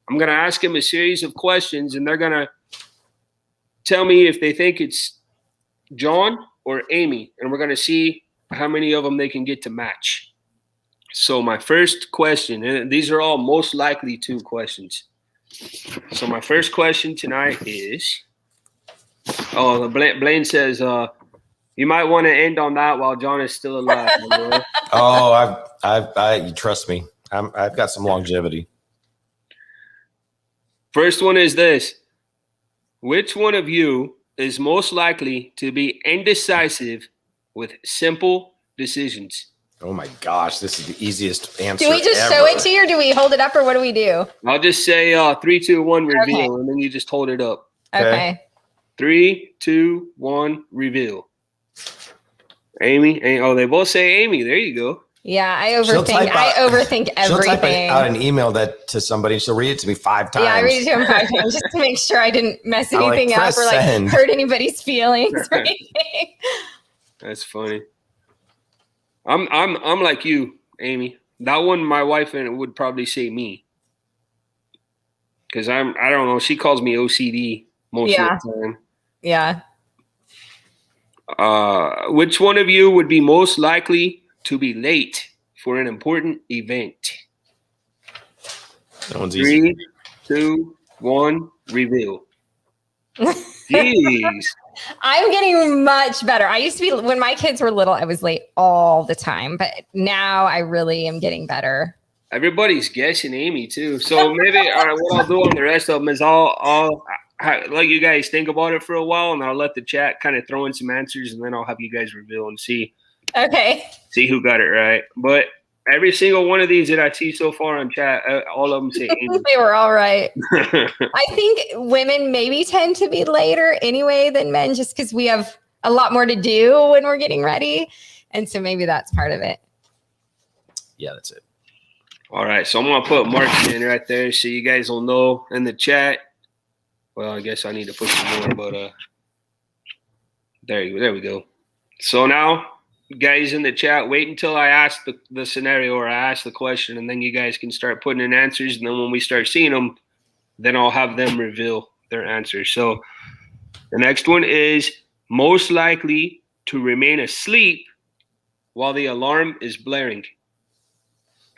I'm going to ask them a series of questions, and they're going to tell me if they think it's John or Amy, and we're going to see how many of them they can get to match. So my first question, and these are all most likely to questions. So my first question tonight is, Blaine says, you might want to end on that while John is still alive. Oh, you trust me. I've got some longevity. First one is this. Which one of you is most likely to be indecisive with simple decisions? Oh my gosh, this is the easiest answer. Do we just ever. show it to you, or do we hold it up, or what do we do? I'll just say 3, 2, 1, reveal, Okay. and then you just hold it up. Okay. 3, 2, 1, reveal. Amy. Oh, they both say Amy. There you go. Yeah, I overthink everything. She'll type out an email to somebody. She'll read it to me 5 times. Yeah, I read it to him 5 times just to make sure I didn't mess anything up or send. hurt anybody's feelings or anything. That's funny. I'm like you, Amy. That one, my wife would probably say me, because I don't know. She calls me OCD most of the time. Yeah. Which one of you would be most likely to be late for an important event? That one's easy. 3, 2, 1, reveal. Jeez. I'm getting much better. I used to be, when my kids were little, I was late all the time, but now I really am getting better. Everybody's guessing Amy too. So maybe what I'll do on the rest of them is I'll let you guys think about it for a while, and I'll let the chat kind of throw in some answers, and then I'll have you guys reveal and see who got it right. But every single one of these that I see so far on chat, all of them say Amy. They were all right. I think women maybe tend to be later anyway than men, just because we have a lot more to do when we're getting ready. And so maybe that's part of it. Yeah, that's it. All right, so I'm going to put marks in right there so you guys will know in the chat. Well, I guess I need to put some more, but there we go. So now, guys in the chat, wait until I ask the scenario or I ask the question, and then you guys can start putting in answers. And then when we start seeing them, then I'll have them reveal their answers. So the next one is most likely to remain asleep while the alarm is blaring.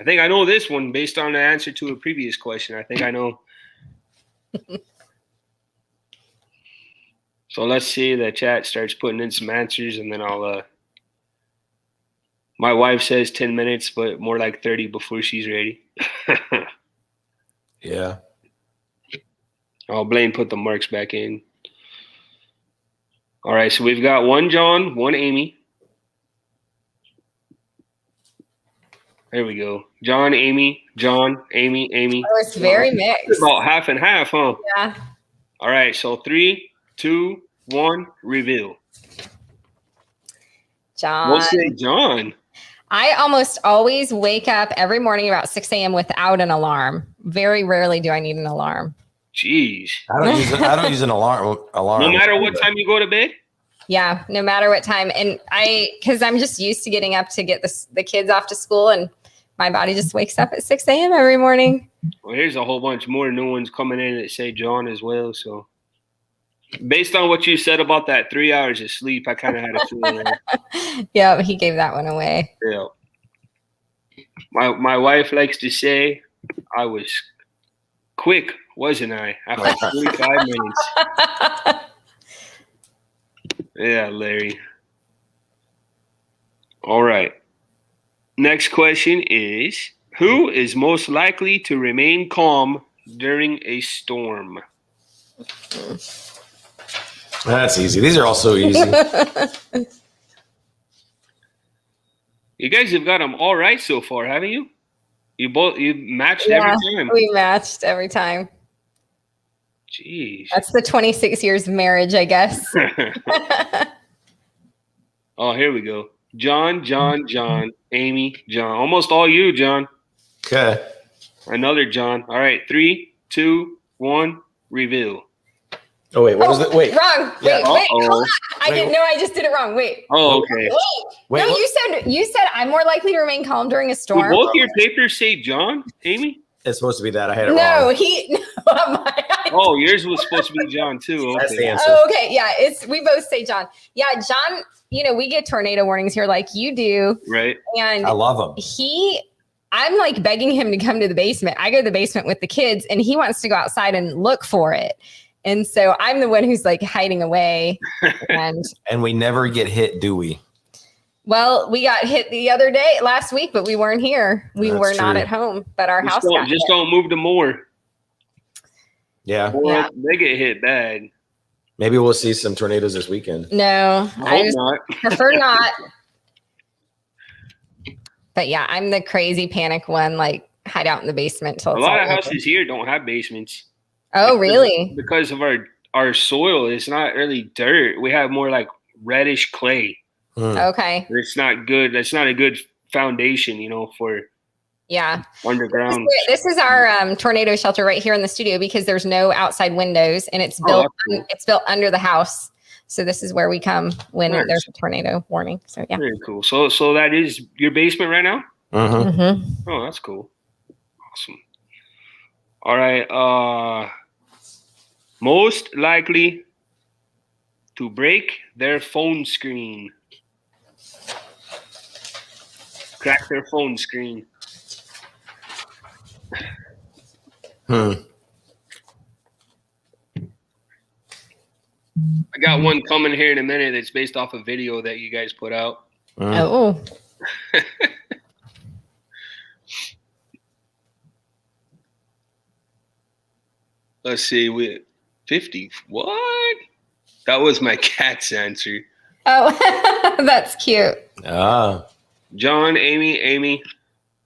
I think I know this one based on the answer to a previous question. I think I know. So let's see. The chat starts putting in some answers, and then I'll my wife says 10 minutes, but more like 30 before she's ready. Yeah. Oh, Blaine put the marks back in. All right, so we've got 1 John, 1 Amy. There we go. John, Amy, Amy. Oh, it's very mixed. It's about half and half, huh? Yeah. All right, so 3, 2, 1, reveal. John. We'll say John. I almost always wake up every morning about 6 a.m. without an alarm. Very rarely do I need an alarm. Jeez. I don't use an alarm. No matter what time you go to bed? Yeah, no matter what time. And because I'm just used to getting up to get the kids off to school. And My body just wakes up at 6 a.m. every morning. Well, here's a whole bunch more new ones coming in that say John as well. So based on what you said about that 3 hours of sleep, I kind of had a feeling. Yeah, he gave that one away. Yeah. My wife likes to say I was quick, wasn't I? After 45 minutes. Yeah, Larry. All right. Next question is, who is most likely to remain calm during a storm? That's easy. These are all so easy. You guys have got them all right so far, haven't you? You matched every time. We matched every time. Jeez. That's the 26 years of marriage, I guess. Oh, here we go. John, Amy, John. Almost all you, John. Okay. Another John. All right. 3, 2, 1. Reveal. Oh, wait. What was it? Wait. Wrong. Yeah. Wait. Hold on. I didn't know. I just did it wrong. Wait. Oh, okay. Wait, no, what? you said I'm more likely to remain calm during a Do storm. both your papers say John, Amy? It's supposed to be that. I had it No, wrong. Oh, yours was supposed to be John too. Okay. That's the answer. Oh, okay. Yeah, we both say John. Yeah, John, we get tornado warnings here like you do. Right. And I love them. I'm like begging him to come to the basement. I go to the basement with the kids and he wants to go outside and look for it. And so I'm the one who's like hiding away. And we never get hit, do we? Well, we got hit last week, but we weren't here. We were not at home, but our house got hit. Don't move to more. Yeah. Or they get hit bad. Maybe we'll see some tornadoes this weekend. No, I hope not. Prefer not. But yeah, I'm the crazy panic one, like hide out in the basement till a lot of houses here don't have basements. Oh, really? Because of our soil, it's not really dirt. We have more like reddish clay. Okay. It's not good. That's not a good foundation, for underground. This is our tornado shelter right here in the studio because there's no outside windows and it's built it's built under the house. So this is where we come when there's a tornado warning. So yeah. Very cool. So that is your basement right now? Mm-hmm. Mm-hmm. Oh, that's cool. Awesome. All right. Most likely to break their phone screen. Crack their phone screen. I got one coming here in a minute that's based off a video that you guys put out. Oh. Let's see. 50. What? That was my cat's answer. Oh, that's cute. John, Amy,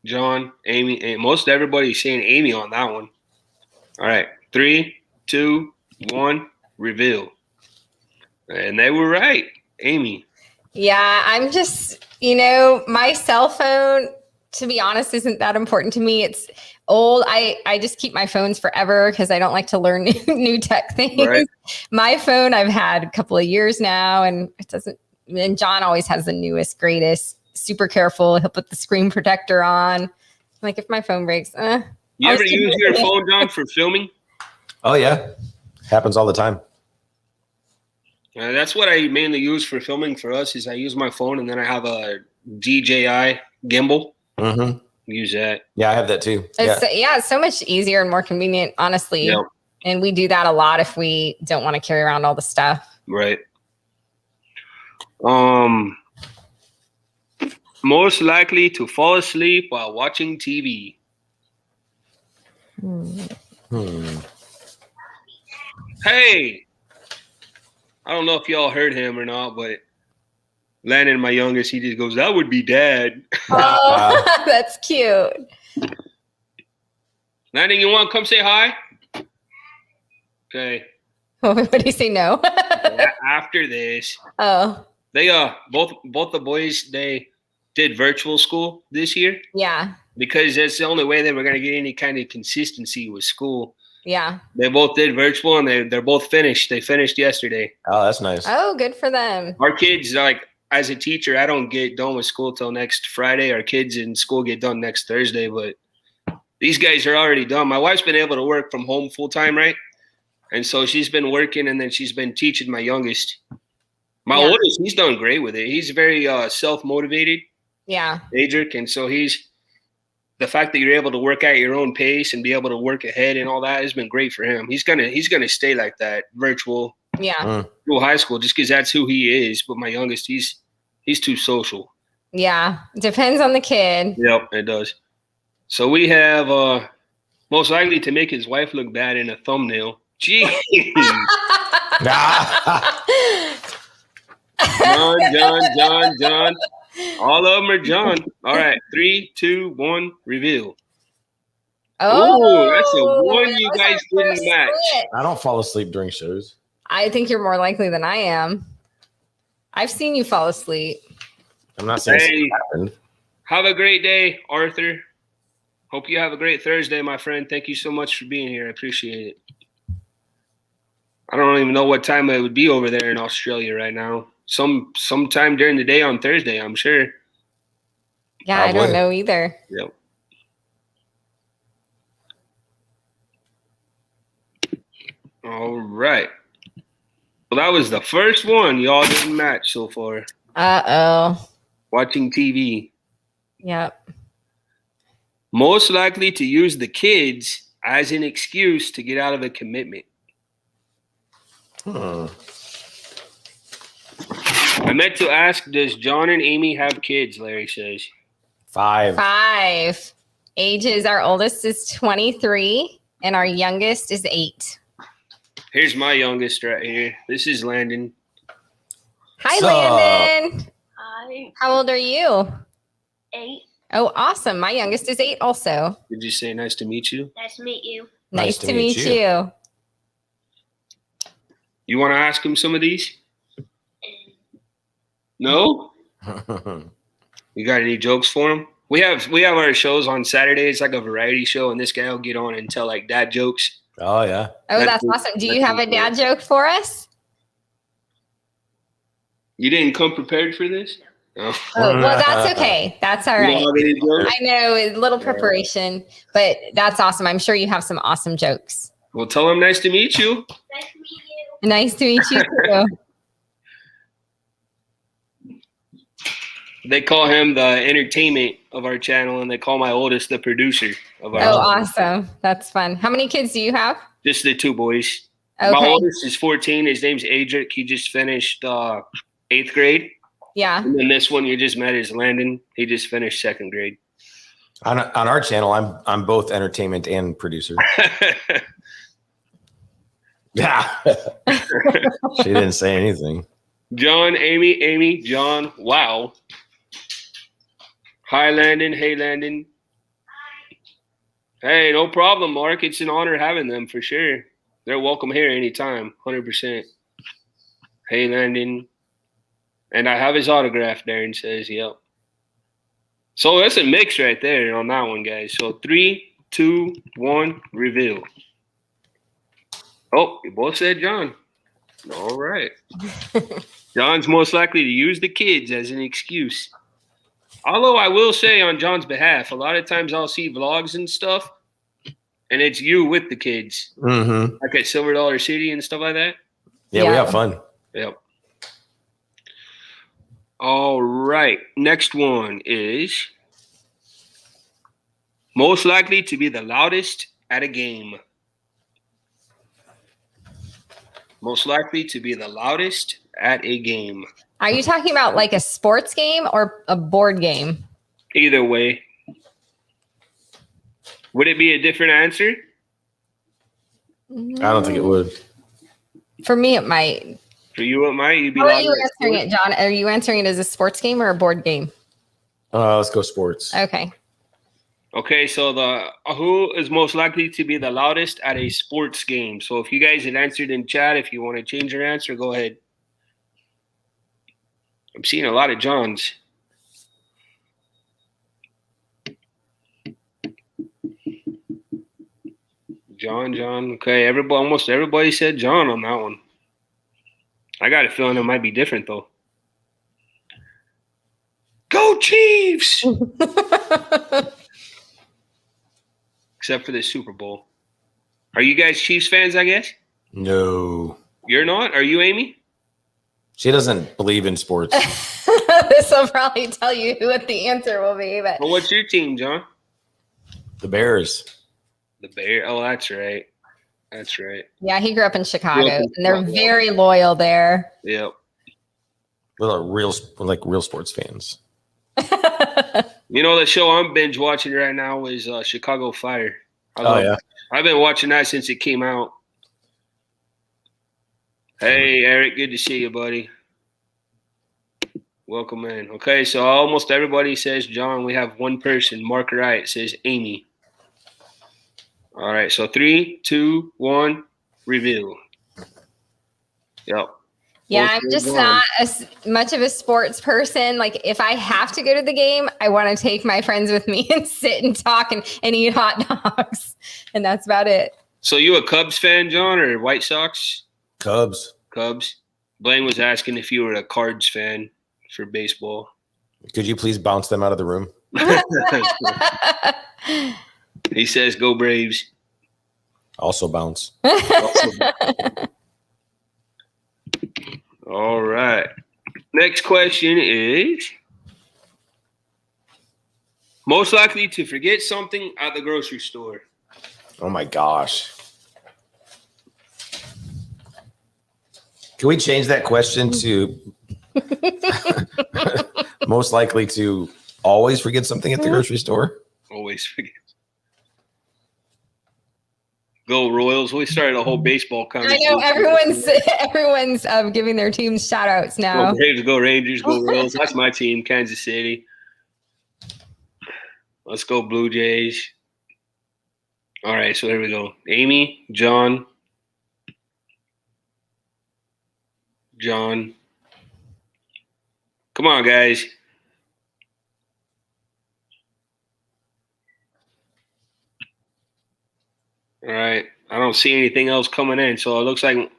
John, Amy. Most everybody's saying Amy on that one. All right. 3, 2, 1. Reveal. And they were right. Amy. Yeah, I'm just, my cell phone, to be honest, isn't that important to me. It's old. I just keep my phones forever because I don't like to learn new tech things. Right. My phone I've had a couple of years now and and John always has the newest, greatest, super careful. He'll put the screen protector on. Like if my phone breaks, You ever use your phone, John, for filming? Oh yeah. Happens all the time. That's what I mainly use for filming for us is I use my phone and then I have a DJI gimbal. Mm-hmm. Use that. Yeah, I have that too. It's so much easier and more convenient, honestly. Yep. And we do that a lot if we don't want to carry around all the stuff. Right. Most likely to fall asleep while watching TV. Hey. I don't know if y'all heard him or not, but Landon, my youngest, he just goes, that would be dad. Oh, that's cute. Landon, you want to come say hi? Okay. What did he say? No. After this. Oh. They both the boys, they did virtual school this year. Yeah. Because that's the only way that we're gonna get any kind of consistency with school. Yeah. They both did virtual and they're both finished. They finished yesterday. Oh, that's nice. Oh, good for them. Our kids, like, as a teacher, I don't get done with school till next Friday. Our kids in school get done next Thursday, but these guys are already done. My wife's been able to work from home full time, right? And so she's been working, and then she's been teaching my youngest. My oldest, he's done great with it. He's very self-motivated. Yeah. Adric, and so the fact that you're able to work at your own pace and be able to work ahead and all that has been great for him. He's gonna stay like that, virtual. Yeah. Through high school, just because that's who he is. But my youngest, he's too social. Yeah. Depends on the kid. Yep, it does. So we have most likely to make his wife look bad in a thumbnail. Jeez. John. All of them are John. All right, 3, 2, 1, reveal. Oh, that's a one you guys didn't match. I don't fall asleep during shows. I think you're more likely than I am. I've seen you fall asleep. I'm not saying it happened. Have a great day, Arthur. Hope you have a great Thursday, my friend. Thank you so much for being here. I appreciate it. I don't even know what time it would be over there in Australia right now. Sometime during the day on Thursday, I'm sure. Yeah, I don't know either. Yep. All right. Well, that was the first one y'all didn't match so far. Uh-oh. Watching TV. Yep. Most likely to use the kids as an excuse to get out of a commitment. I meant to ask, does John and Amy have kids? Larry says. 5. Ages, our oldest is 23 and our youngest is 8. Here's my youngest right here. This is Landon. Hi, Landon. Hi. How old are you? 8. Oh, awesome. My youngest is 8 also. Did you say nice to meet you? Nice to meet you. Nice to meet you. You want to ask him some of these? No? You got any jokes for him? We have our shows on Saturday. It's like a variety show, and this guy will get on and tell like dad jokes. Oh, yeah. Oh, that's awesome. Do you have a dad joke for us? You didn't come prepared for this? Oh, well, that's okay. That's all right. I know, a little preparation, but that's awesome. I'm sure you have some awesome jokes. Well, tell him nice to meet you. Nice to meet you. Nice to meet you too. They call him the entertainment of our channel, and they call my oldest the producer of our channel. Awesome. That's fun. How many kids do you have? Just the 2 boys. Okay. My oldest is 14. His name's Adric. He just finished 8th grade. Yeah. And then this one you just met is Landon. He just finished 2nd grade. On our channel, I'm both entertainment and producer. Yeah. She didn't say anything. John, Amy, John. Wow. Hi, Landon. Hey, Landon. Hi. Hey, no problem, Mark. It's an honor having them for sure. They're welcome here anytime, 100%. Hey, Landon. And I have his autograph, Darren says, yep. So that's a mix right there on that one, guys. So 3, 2, 1, reveal. Oh, you both said John. All right. John's most likely to use the kids as an excuse. Although I will say on John's behalf, a lot of times I'll see vlogs and stuff, and it's you with the kids. Mm-hmm. Like at Silver Dollar City and stuff like that. Yeah, we have fun. Yep. All right. Next one is most likely to be the loudest at a game. Most likely to be the loudest at a game. Are you talking about like a sports game or a board game? Either way. Would it be a different answer? I don't think it would. For me, it might. For you, it might. You'd be How are you louder at answering it, sports. John? Are you answering it as a sports game or a board game? Let's go sports. Okay. Okay, so who is most likely to be the loudest at a sports game? So if you guys had answered in chat, if you want to change your answer, go ahead. I'm seeing a lot of Johns. John. Okay, almost everybody said John on that one. I got a feeling it might be different though. Go Chiefs! Except for the Super Bowl. Are you guys Chiefs fans, I guess? No. You're not? Are you, Amy? She doesn't believe in sports. This will probably tell you what the answer will be. But Well, what's your team, John? The Bears. The Bear. Oh, that's right. That's right. yeah, he grew up in Chicago, Grew up in and they're Chicago. very loyal there. Yep. We're real sports fans. You know, the show I'm binge watching right now is Chicago Fire. I've been watching that since it came out. Hey, Eric, good to see you, buddy. Welcome in. Okay, so almost everybody says John. We have one person. Mark Wright says Amy. All right, so 3, 2, 1, reveal. Yep. Yeah, I'm just not as much of a sports person. Like, if I have to go to the game, I want to take my friends with me and sit and talk and eat hot dogs. And that's about it. So you a Cubs fan, John, or White Sox? Cubs. Cubs. Blaine was asking if you were a Cards fan for baseball. Could you please bounce them out of the room? He says, go Braves. Also bounce. All right. Next question is, most likely to forget something at the grocery store. Oh my gosh. Can we change that question to most likely to always forget something at the grocery store? Always forget. Go Royals. We started a whole baseball I conversation. know everyone's giving their teams shout outs now. Go Braves, go Rangers, go Royals. That's my team, Kansas City. Let's go Blue Jays. All right, so here we go. Amy, John. Come on, guys. All right. I don't see anything else coming in, so it looks like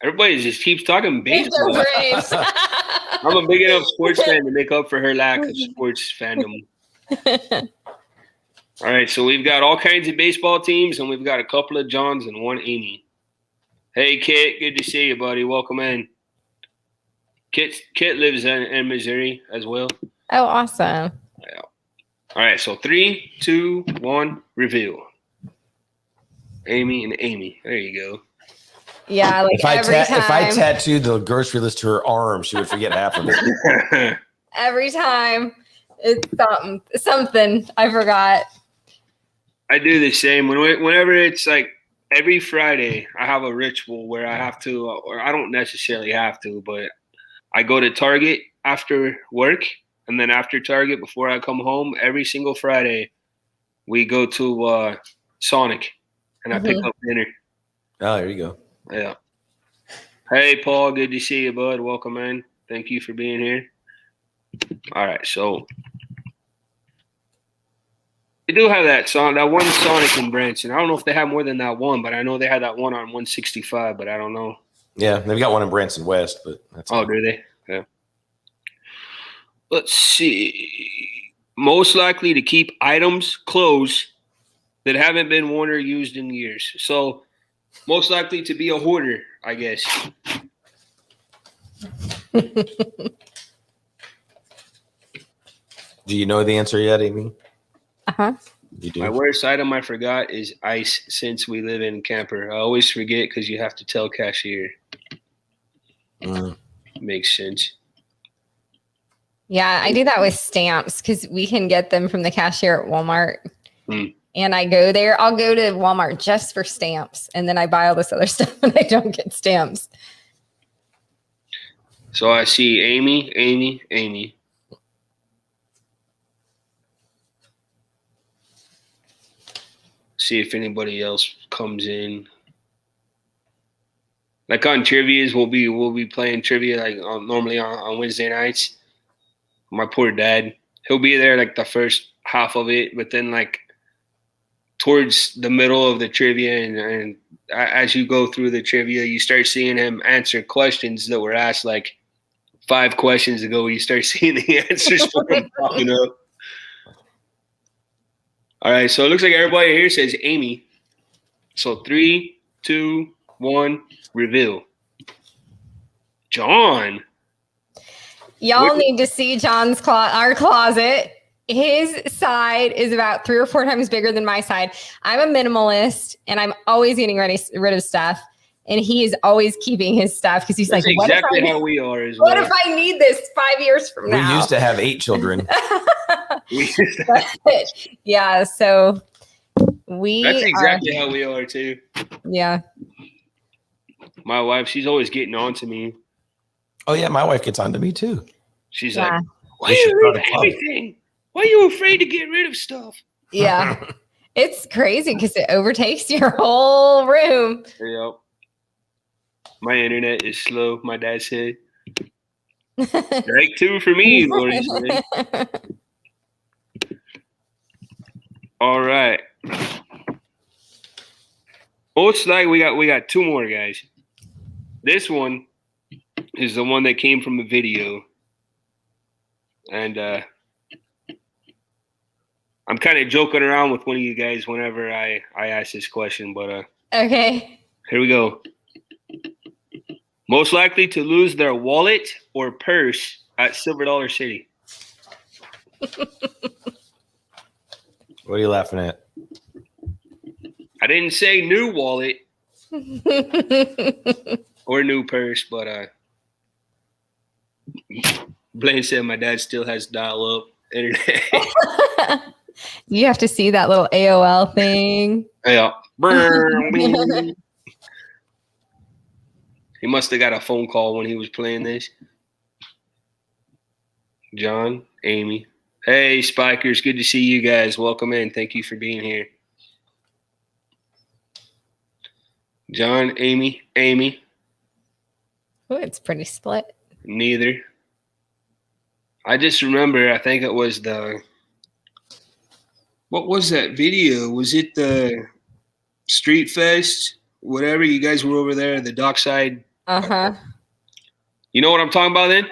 everybody just keeps talking baseball. Braves. I'm a big enough sports fan to make up for her lack of sports fandom. All right, so we've got all kinds of baseball teams, and we've got a couple of Johns and one Amy. Hey, Kit, good to see you, buddy. Welcome in. Kit lives in Missouri as well. Oh, awesome. Yeah. All right, so 3, 2, 1, reveal. Amy and Amy. There you go. Yeah, like If I every time. tattooed the grocery list to her arm, she would forget half of it. Every time it's something I forgot. I do the same. Whenever it's like every Friday, I have a ritual where I have to, or I don't necessarily have to, but I go to Target after work, and then after Target, before I come home, every single Friday, we go to Sonic, and I pick up dinner. Oh, there you go. Yeah. Hey, Paul, good to see you, bud. Welcome in. Thank you for being here. All right, so they do have that one Sonic in Branson. I don't know if they have more than that one, but I know they had that one on 165, but I don't know. Yeah, they've got one in Branson West, but that's Oh, do they? Yeah. Let's see. Most likely to keep items clothes that haven't been worn or used in years. So most likely to be a hoarder, I guess. Do you know the answer yet, Amy? Uh-huh. You do? My worst item I forgot is ice since we live in camper. I always forget because you have to tell cashier. Makes sense. Yeah, I do that with stamps because we can get them from the cashier at Walmart. And I go there. I'll go to Walmart just for stamps. And then I buy all this other stuff and I don't get stamps. So I see Amy. See if anybody else comes in. Like on trivias, we'll be playing trivia like normally on Wednesday nights. My poor dad, he'll be there like the first half of it, but then like towards the middle of the trivia and as you go through the trivia, you start seeing him answer questions that were asked like 5 questions ago, you start seeing the answers popping up. All right, so it looks like everybody here says Amy. So 3, 2, 1, reveal. John. Y'all need to see John's our closet. His side is about 3 or 4 times bigger than my side. I'm a minimalist, and I'm always getting rid of stuff. And he is always keeping his stuff because he's That's like, exactly how we are as what well. if I need this 5 years from now? We used to have 8 children. Yeah, so That's exactly how we are too. Yeah. My wife, she's always getting on to me. Oh yeah, my wife gets on to me too. She's Yeah. like, why are you rid of everything? Why are you afraid to get rid of stuff? Yeah. It's crazy because it overtakes your whole room. Yep. My internet is slow, my dad said. Strike 2 for me, Lord. All right. Most likely we got 2 more, guys. This one is the one that came from a video. And I'm kind of joking around with one of you guys whenever I ask this question, but Okay. here we go. Most likely to lose their wallet or purse at Silver Dollar City. What are you laughing at? I didn't say new wallet or new purse, but Blaine said my dad still has dial-up internet. You have to see that little AOL thing. Yeah. He must have got a phone call when he was playing this. John, Amy. Hey, Spikers. Good to see you guys. Welcome in. Thank you for being here. John, Amy. Oh, it's pretty split. Neither. I just remember, I think it was what was that video? Was it the Street Fest? Whatever, you guys were over there, the dockside. Uh-huh. You know what I'm talking about then?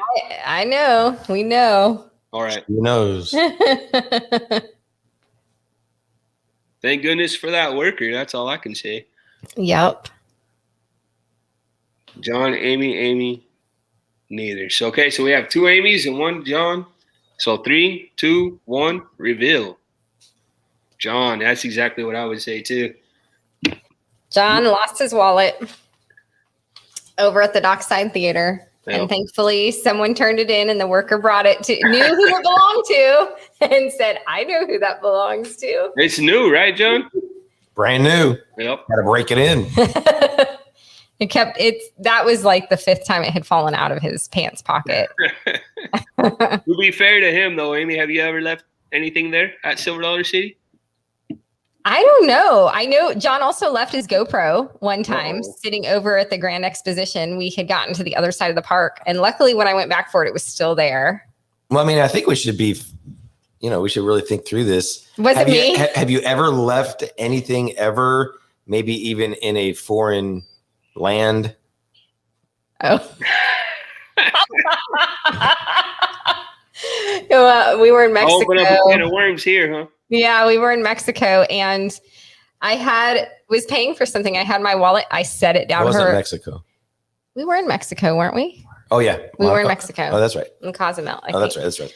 I know. We know. All right. Who knows? Thank goodness for that worker. That's all I can say. Yep. John, Amy, neither. So, okay, so we have 2 Amy's and 1 John. So 3, 2, 1, reveal. John, that's exactly what I would say too. John lost his wallet over at the Dockside Theater. Yep. And thankfully, someone turned it in and the worker brought it to, knew who it belonged to, and said, I know who that belongs to. It's new, right, John? Brand new. Yep. Got to break it in. That was like the 5th time it had fallen out of his pants pocket. To be fair to him, though, Amy, have you ever left anything there at Silver Dollar City? I don't know. I know John also left his GoPro one time Oh. sitting over at the Grand Exposition. We had gotten to the other side of the park. And luckily, when I went back for it, it was still there. Well, I mean, I think we should be, we should really think through this. Was it me? Have you ever left anything ever, maybe even in a foreign land? Oh. Well, we were in Mexico. Open up a can of worms here, huh? Yeah, we were in Mexico, and I was paying for something. I had my wallet. I set it down. It wasn't Mexico. We were in Mexico, weren't we? Oh yeah, We were in Mexico. Oh, that's right. In Cozumel. I That's think. right. That's right.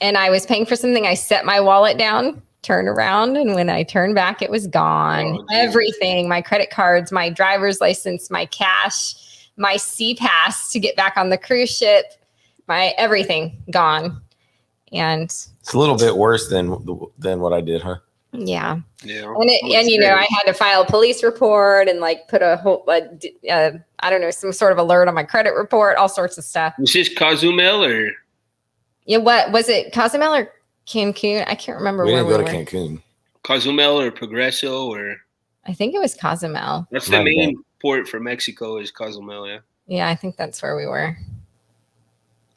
And I was paying for something. I set my wallet down, turned around, and when I turned back, it was gone. Oh, Everything, my credit cards, my driver's license, my cash, my sea pass to get back on the cruise ship, my everything gone. And It's a little bit worse than what I did, huh? yeah. Yeah. And I had to file a police report and like put a whole, I don't know, some sort of alert on my credit report, all sorts of stuff. Was this Cozumel or? Yeah, what was it? Cozumel or Cancun? I can't remember We where didn't we go were. to Cancun. Cozumel or Progreso or? I think it was Cozumel. That's the Might be. main port for Mexico is Cozumel, yeah. Yeah, I think that's where we were.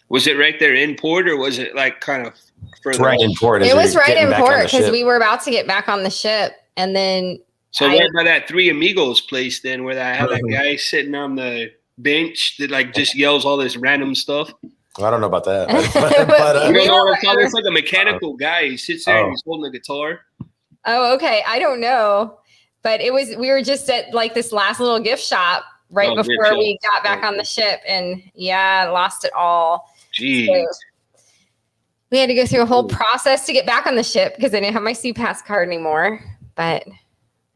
Was it right there in port or was it like kind of further? It's right in port. It was right getting in back on port the because ship. we were about to get back on the ship. And then So right by that Three Amigos place then where I had that guy sitting on the bench that like just yells all this random stuff. Well, I don't know about that. You don't know what were- I'm talking? It's like a mechanical guy. He sits there and he's holding a guitar. Oh, okay. I don't know. But we were just at like this last little gift shop right before we got back on the ship, and lost it all. Jeez. So we had to go through a whole process to get back on the ship because I didn't have my CPAS card anymore. But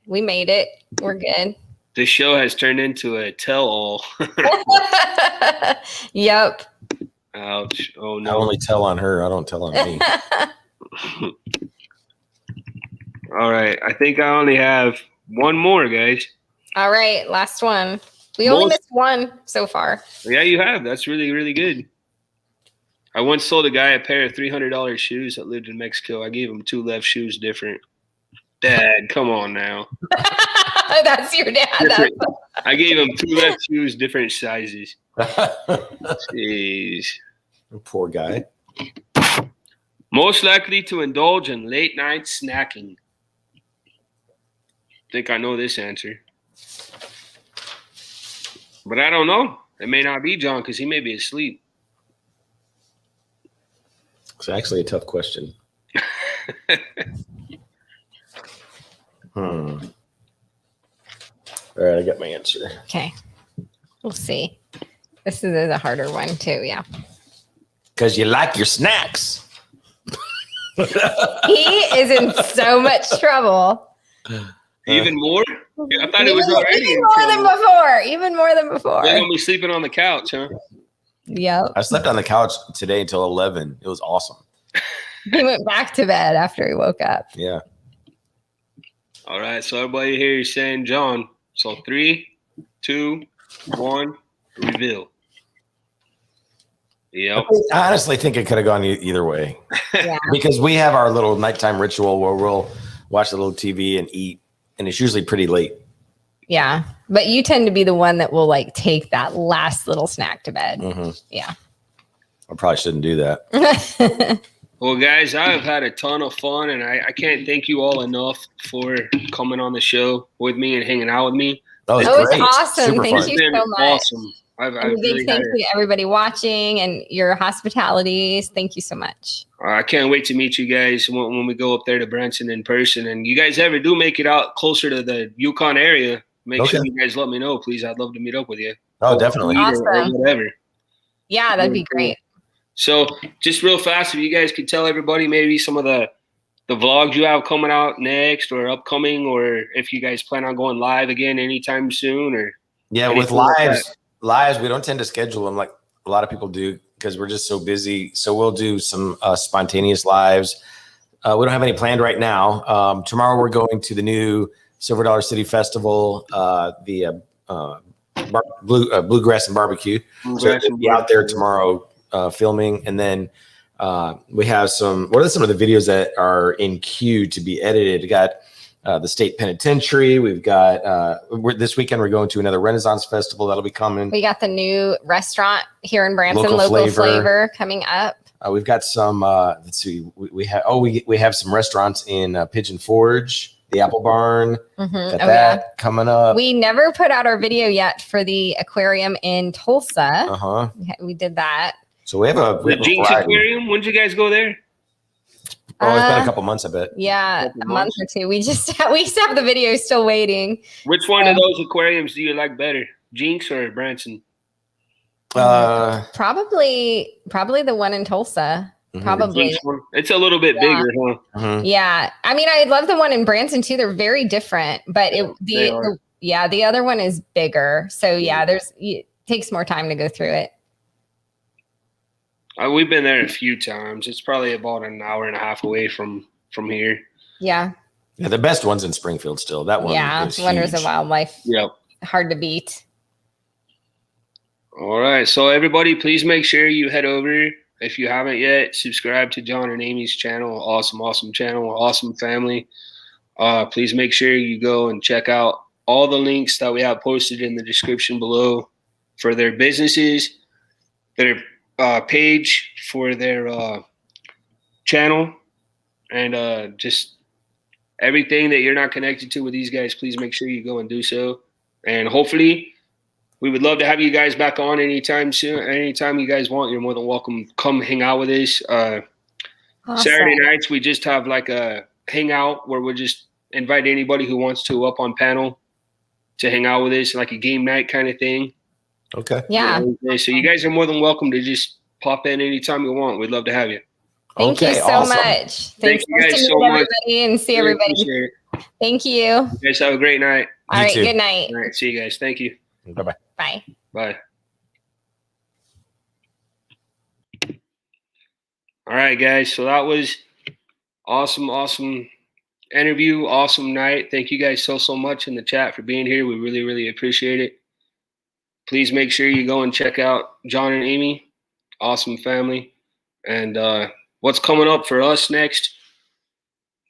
we made it. We're good. This show has turned into a tell-all. Yep. Ouch. Oh, I no. only tell on her. I don't tell on me. All right. I think I only have one more, guys. All right. Last one. We only missed one so far. Yeah, you have. That's really, really good. I once sold a guy a pair of $300 shoes that lived in Mexico. I gave him 2 left shoes different. Dad, come on now. That's your dad. Different. I gave him 2 left shoes, different sizes. Jeez. Poor guy. Most likely to indulge in late night snacking. I think I know this answer. But I don't know. It may not be John because he may be asleep. It's actually a tough question. All right, I got my answer. Okay. We'll see. This is a harder one too. Yeah. Because you like your snacks. He is in so much trouble. Even more? I thought it was already even in more than trouble. before. Even more than before. They're going to be sleeping on the couch, huh? Yep. I slept on the couch today until 11. It was awesome. He went back to bed after he woke up. Yeah. All right. So everybody here is saying John. So 3, 2, 1, reveal. Yep. I honestly think it could have gone either way. Yeah. Because we have our little nighttime ritual where we'll watch a little TV and eat, and it's usually pretty late. Yeah. But you tend to be the one that will like take that last little snack to bed. Mm-hmm. Yeah. I probably shouldn't do that. Well, guys, I've had a ton of fun, and I can't thank you all enough for coming on the show with me and hanging out with me. That was Oh, great. it's awesome. Super Thank fun. you It's been so much. awesome. I've And a big really thank had you to everybody watching and your hospitalities. Thank you so much. I can't wait to meet you guys when we go up there to Branson in person. And you guys ever do make it out closer to the Yukon area, make sure you guys let me know, please. I'd love to meet up with you. Oh, definitely. Awesome. Or whatever. Yeah, that'd be great. So just real fast, if you guys could tell everybody maybe some of the vlogs you have coming out next or upcoming, or if you guys plan on going live again anytime soon, or Yeah, with anything like lives, we don't tend to schedule them like a lot of people do because we're just so busy. So we'll do some spontaneous lives. We don't have any planned right now. Tomorrow we're going to the new Silver Dollar City Festival, the Bluegrass and Barbecue. So we'll be out there tomorrow filming, and then we have some. What are some of the videos that are in queue to be edited? We got the state penitentiary. We've got this weekend we're going to another Renaissance festival that'll be coming. We got the new restaurant here in Branson, Local Local Flavor. Flavor, coming up. We've got some. Let's see. We have some restaurants in Pigeon Forge, the Apple Barn. Mhm. Got that coming up. We never put out our video yet for the aquarium in Tulsa. We did that. So we have a Jinx variety. Aquarium. When did you guys go there? Oh, it's been a couple months, I bet. Yeah, Couple a month months. or two. We have the video still waiting. Which one of those aquariums do you like better, Jinx or Branson? Probably the one in Tulsa. Mhm. Probably. Jinx one? It's a little bit bigger, huh? Mhm. Yeah. I mean, I love the one in Branson too. They're very different, but they are. the other one is bigger. So yeah, it takes more time to go through it. We've been there a few times. It's probably about an hour and a half away from here. Yeah. Yeah, the best one's in Springfield still. That one is Wonders huge. of Wildlife. Yep. Hard to beat. All right. So everybody, please make sure you head over. If you haven't yet, subscribe to John and Amy's channel. Awesome channel. Awesome family. Please make sure you go and check out all the links that we have posted in the description below for their businesses, their page for their channel, and just everything that you're not connected to with these guys. Please make sure you go and do so. And hopefully we would love to have you guys back on anytime soon. Anytime you guys want, you're more than welcome. Come hang out with us. Awesome. Saturday nights, we just have like a hangout where we'll just invite anybody who wants to up on panel to hang out with us, like a game night kind of thing. Okay. Yeah. So you guys are more than welcome to just pop in anytime you want. We'd love to have you. Thank you Okay, so awesome. much. Thank Thanks you guys to so meet much. everybody and see Really everybody. appreciate it. Thank you. You guys have a great night. All You right. too. Good night. All right. See you guys. Thank you. Bye-bye. Bye. Bye. All right, guys. So that was awesome interview. Awesome night. Thank you guys so much in the chat for being here. We really appreciate it. Please make sure you go and check out John and Amy. Awesome family. And what's coming up for us next?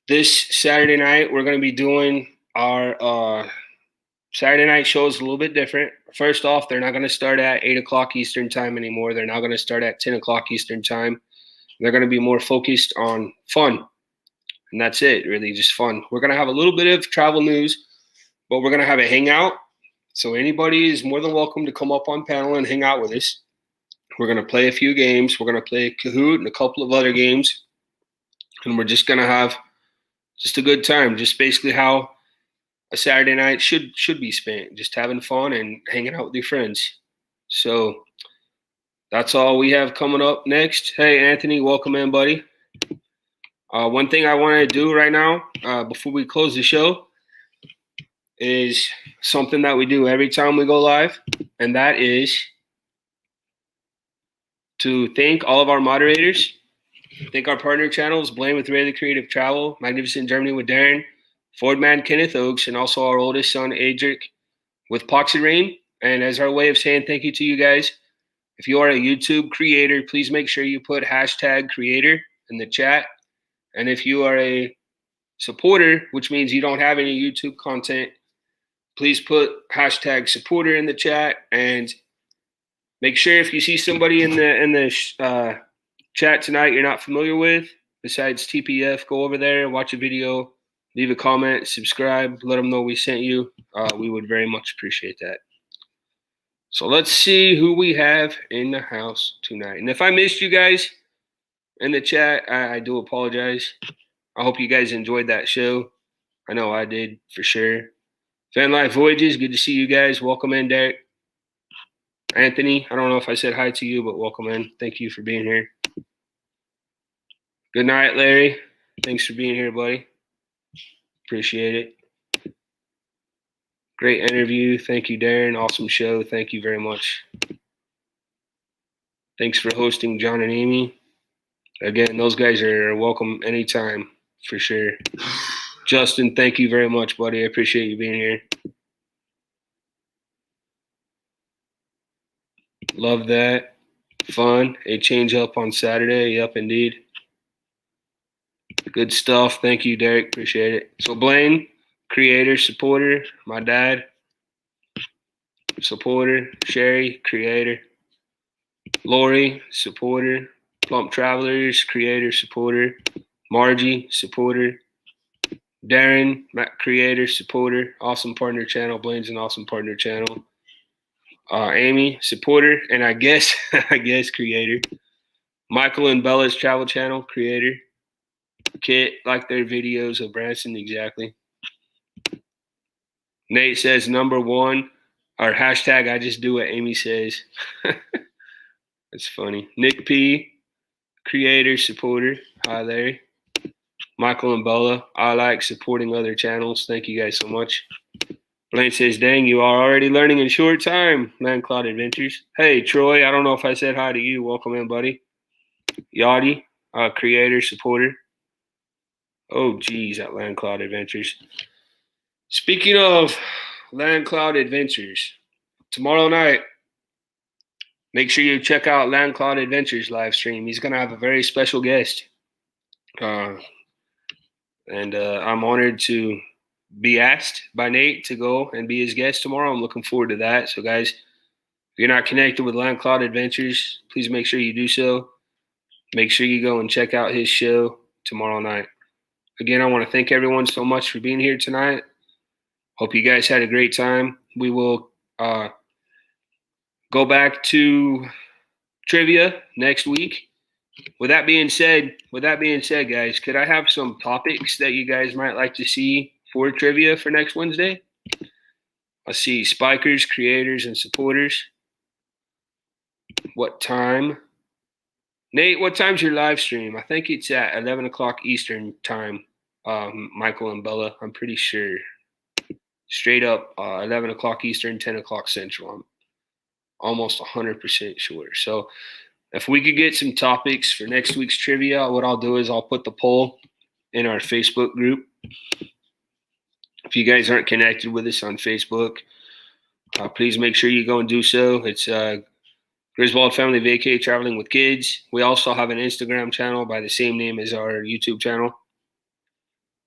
This Saturday night, we're going to be doing our Saturday night shows a little bit different. First off, they're not going to start at 8 o'clock Eastern time anymore. They're now going to start at 10 o'clock Eastern time. They're going to be more focused on fun. And that's it, really, just fun. We're going to have a little bit of travel news, but we're going to have a hangout. So anybody is more than welcome to come up on panel and hang out with us. We're going to play a few games. We're going to play Kahoot and a couple of other games. And we're just going to have just a good time, just basically how a Saturday night should be spent, just having fun and hanging out with your friends. So that's all we have coming up next. Hey, Anthony, welcome in, buddy. One thing I want to do right now before we close the show is something that we do every time we go live, and that is to thank all of our moderators, thank our partner channels, Blaine with Rayleigh Creative Travel, Magnificent Germany with Darren, Fordman Kenneth Oaks, and also our oldest son, Adric, with Poxy Rain. And as our way of saying thank you to you guys, if you are a YouTube creator, please make sure you put #creator in the chat. And if you are a supporter, which means you don't have any YouTube content, please put #supporter in the chat. And make sure if you see somebody in the chat tonight you're not familiar with, besides TPF, go over there, watch a video, leave a comment, subscribe, let them know we sent you. We would very much appreciate that. So let's see who we have in the house tonight. And if I missed you guys in the chat, I do apologize. I hope you guys enjoyed that show. I know I did for sure. Fan Life Voyages, good to see you guys. Welcome in, Derek. Anthony, I don't know if I said hi to you, but welcome in. Thank you for being here. Good night, Larry. Thanks for being here, buddy. Appreciate it. Great interview. Thank you, Darren. Awesome show. Thank you very much. Thanks for hosting John and Amy. Again, those guys are welcome anytime, for sure. Justin, thank you very much, buddy. I appreciate you being here. Love that. Fun. A change up on Saturday. Yep, indeed. Good stuff. Thank you, Derek. Appreciate it. So Blaine, creator, supporter. My dad, supporter. Sherry, creator. Lori, supporter. Plump Travelers, creator, supporter. Margie, supporter. Darren, creator, supporter. Awesome partner channel. Blaine's an awesome partner channel. Amy, supporter, and I guess creator. Michael and Bella's travel channel, creator. Kit, like their videos of Branson, exactly. Nate says #1, or I just do what Amy says. That's funny. Nick P, creator, supporter. Hi, Larry. Michael and Bella, I like supporting other channels. Thank you guys so much. Blaine says, dang, you are already learning in short time. Land Cloud Adventures. Hey, Troy, I don't know if I said hi to you. Welcome in, buddy. Yachty, creator, supporter. Oh, geez, at Land Cloud Adventures. Speaking of Land Cloud Adventures, tomorrow night, make sure you check out Land Cloud Adventures live stream. He's going to have a very special guest. And I'm honored to be asked by Nate to go and be his guest tomorrow. I'm looking forward to that. So, guys, if you're not connected with Land Cloud Adventures, please make sure you do so. Make sure you go and check out his show tomorrow night. Again, I want to thank everyone so much for being here tonight. Hope you guys had a great time. We will go back to trivia next week. With that being said, guys, could I have some topics that you guys might like to see for trivia for next Wednesday? I see spikers, creators, and supporters. What time? Nate, what time's your live stream? I think it's at 11 o'clock Eastern time, Michael and Bella. I'm pretty sure. Straight up 11 o'clock Eastern, 10 o'clock Central. I'm almost 100% sure. So if we could get some topics for next week's trivia, what I'll do is I'll put the poll in our Facebook group. If you guys aren't connected with us on Facebook, please make sure you go and do so. It's Griswold Family Vacay Traveling with Kids. We also have an Instagram channel by the same name as our YouTube channel.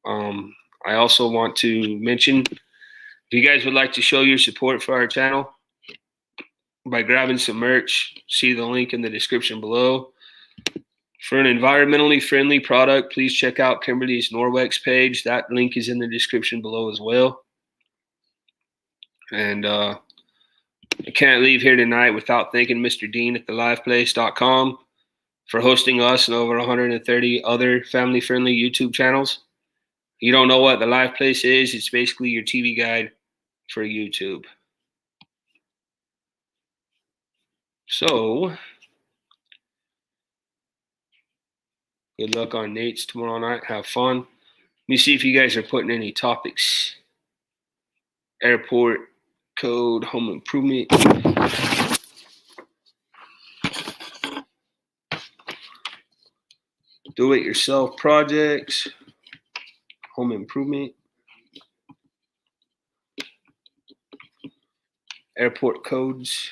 I also want to mention, if you guys would like to show your support for our channel by grabbing some merch, see the link in the description below. For an environmentally friendly product, please check out Kimberly's Norwex page. That link is in the description below as well. And I can't leave here tonight without thanking Mr. Dean at theliveplace.com for hosting us and over 130 other family-friendly YouTube channels. You don't know what the Live Place is? It's basically your TV guide for YouTube. So, good luck on Nate's tomorrow night. Have fun. Let me see if you guys are putting any topics. Airport code, home improvement. Do-it-yourself projects, home improvement, airport codes,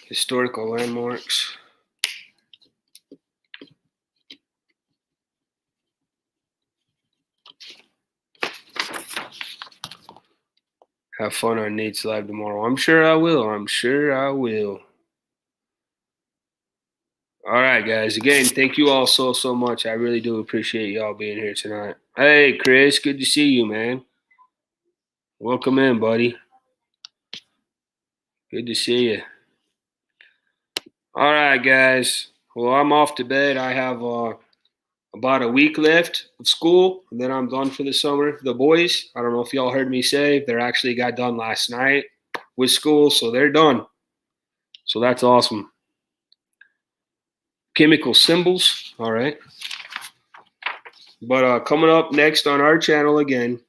historical landmarks, have fun on Nate's Live tomorrow. I'm sure I will. All right, guys. Again, thank you all so much. I really do appreciate y'all being here tonight. Hey, Chris, good to see you, man. Welcome in, buddy. Good to see you. All right, guys. Well, I'm off to bed. I have about a week left of school, and then I'm done for the summer. The boys, I don't know if y'all heard me say, they actually got done last night with school, so they're done. So that's awesome. Chemical symbols, all right. But coming up next on our channel again,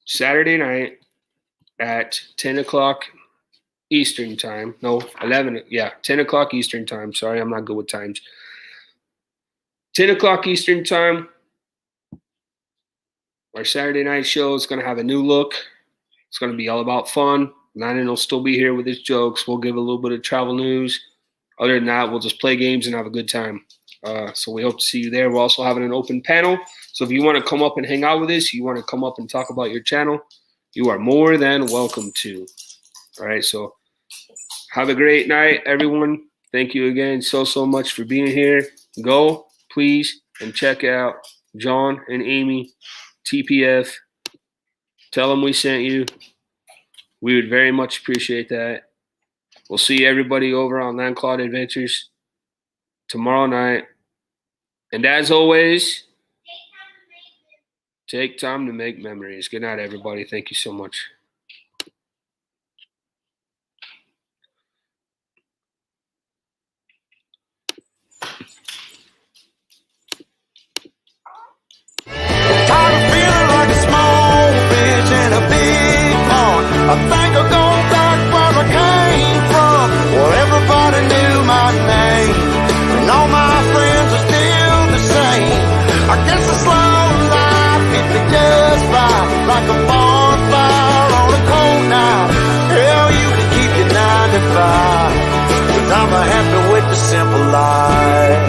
Saturday night at 10 o'clock Eastern time. No, 10 o'clock Eastern time. Sorry, I'm not good with times. 10 o'clock Eastern time, our Saturday night show is going to have a new look. It's going to be all about fun. Landon will still be here with his jokes. We'll give a little bit of travel news. Other than that, we'll just play games and have a good time. So we hope to see you there. We're also having an open panel. So if you want to come up and hang out with us, you want to come up and talk about your channel, you are more than welcome to. All right, so have a great night, everyone. Thank you again so much for being here. Go, please, and check out John and Amy TPF. Tell them we sent you. We would very much appreciate that. We'll see everybody over on Landclad Adventures tomorrow night. And as always, take time to make memories. Good night, everybody. Thank you so much. I think I'll go back where I came from, where everybody knew my name, and all my friends are still the same. I guess the slow life hit me just right, like a bonfire on a cold night. Hell, you can keep your 9 to 5, 'cause I'm happy with the simple life.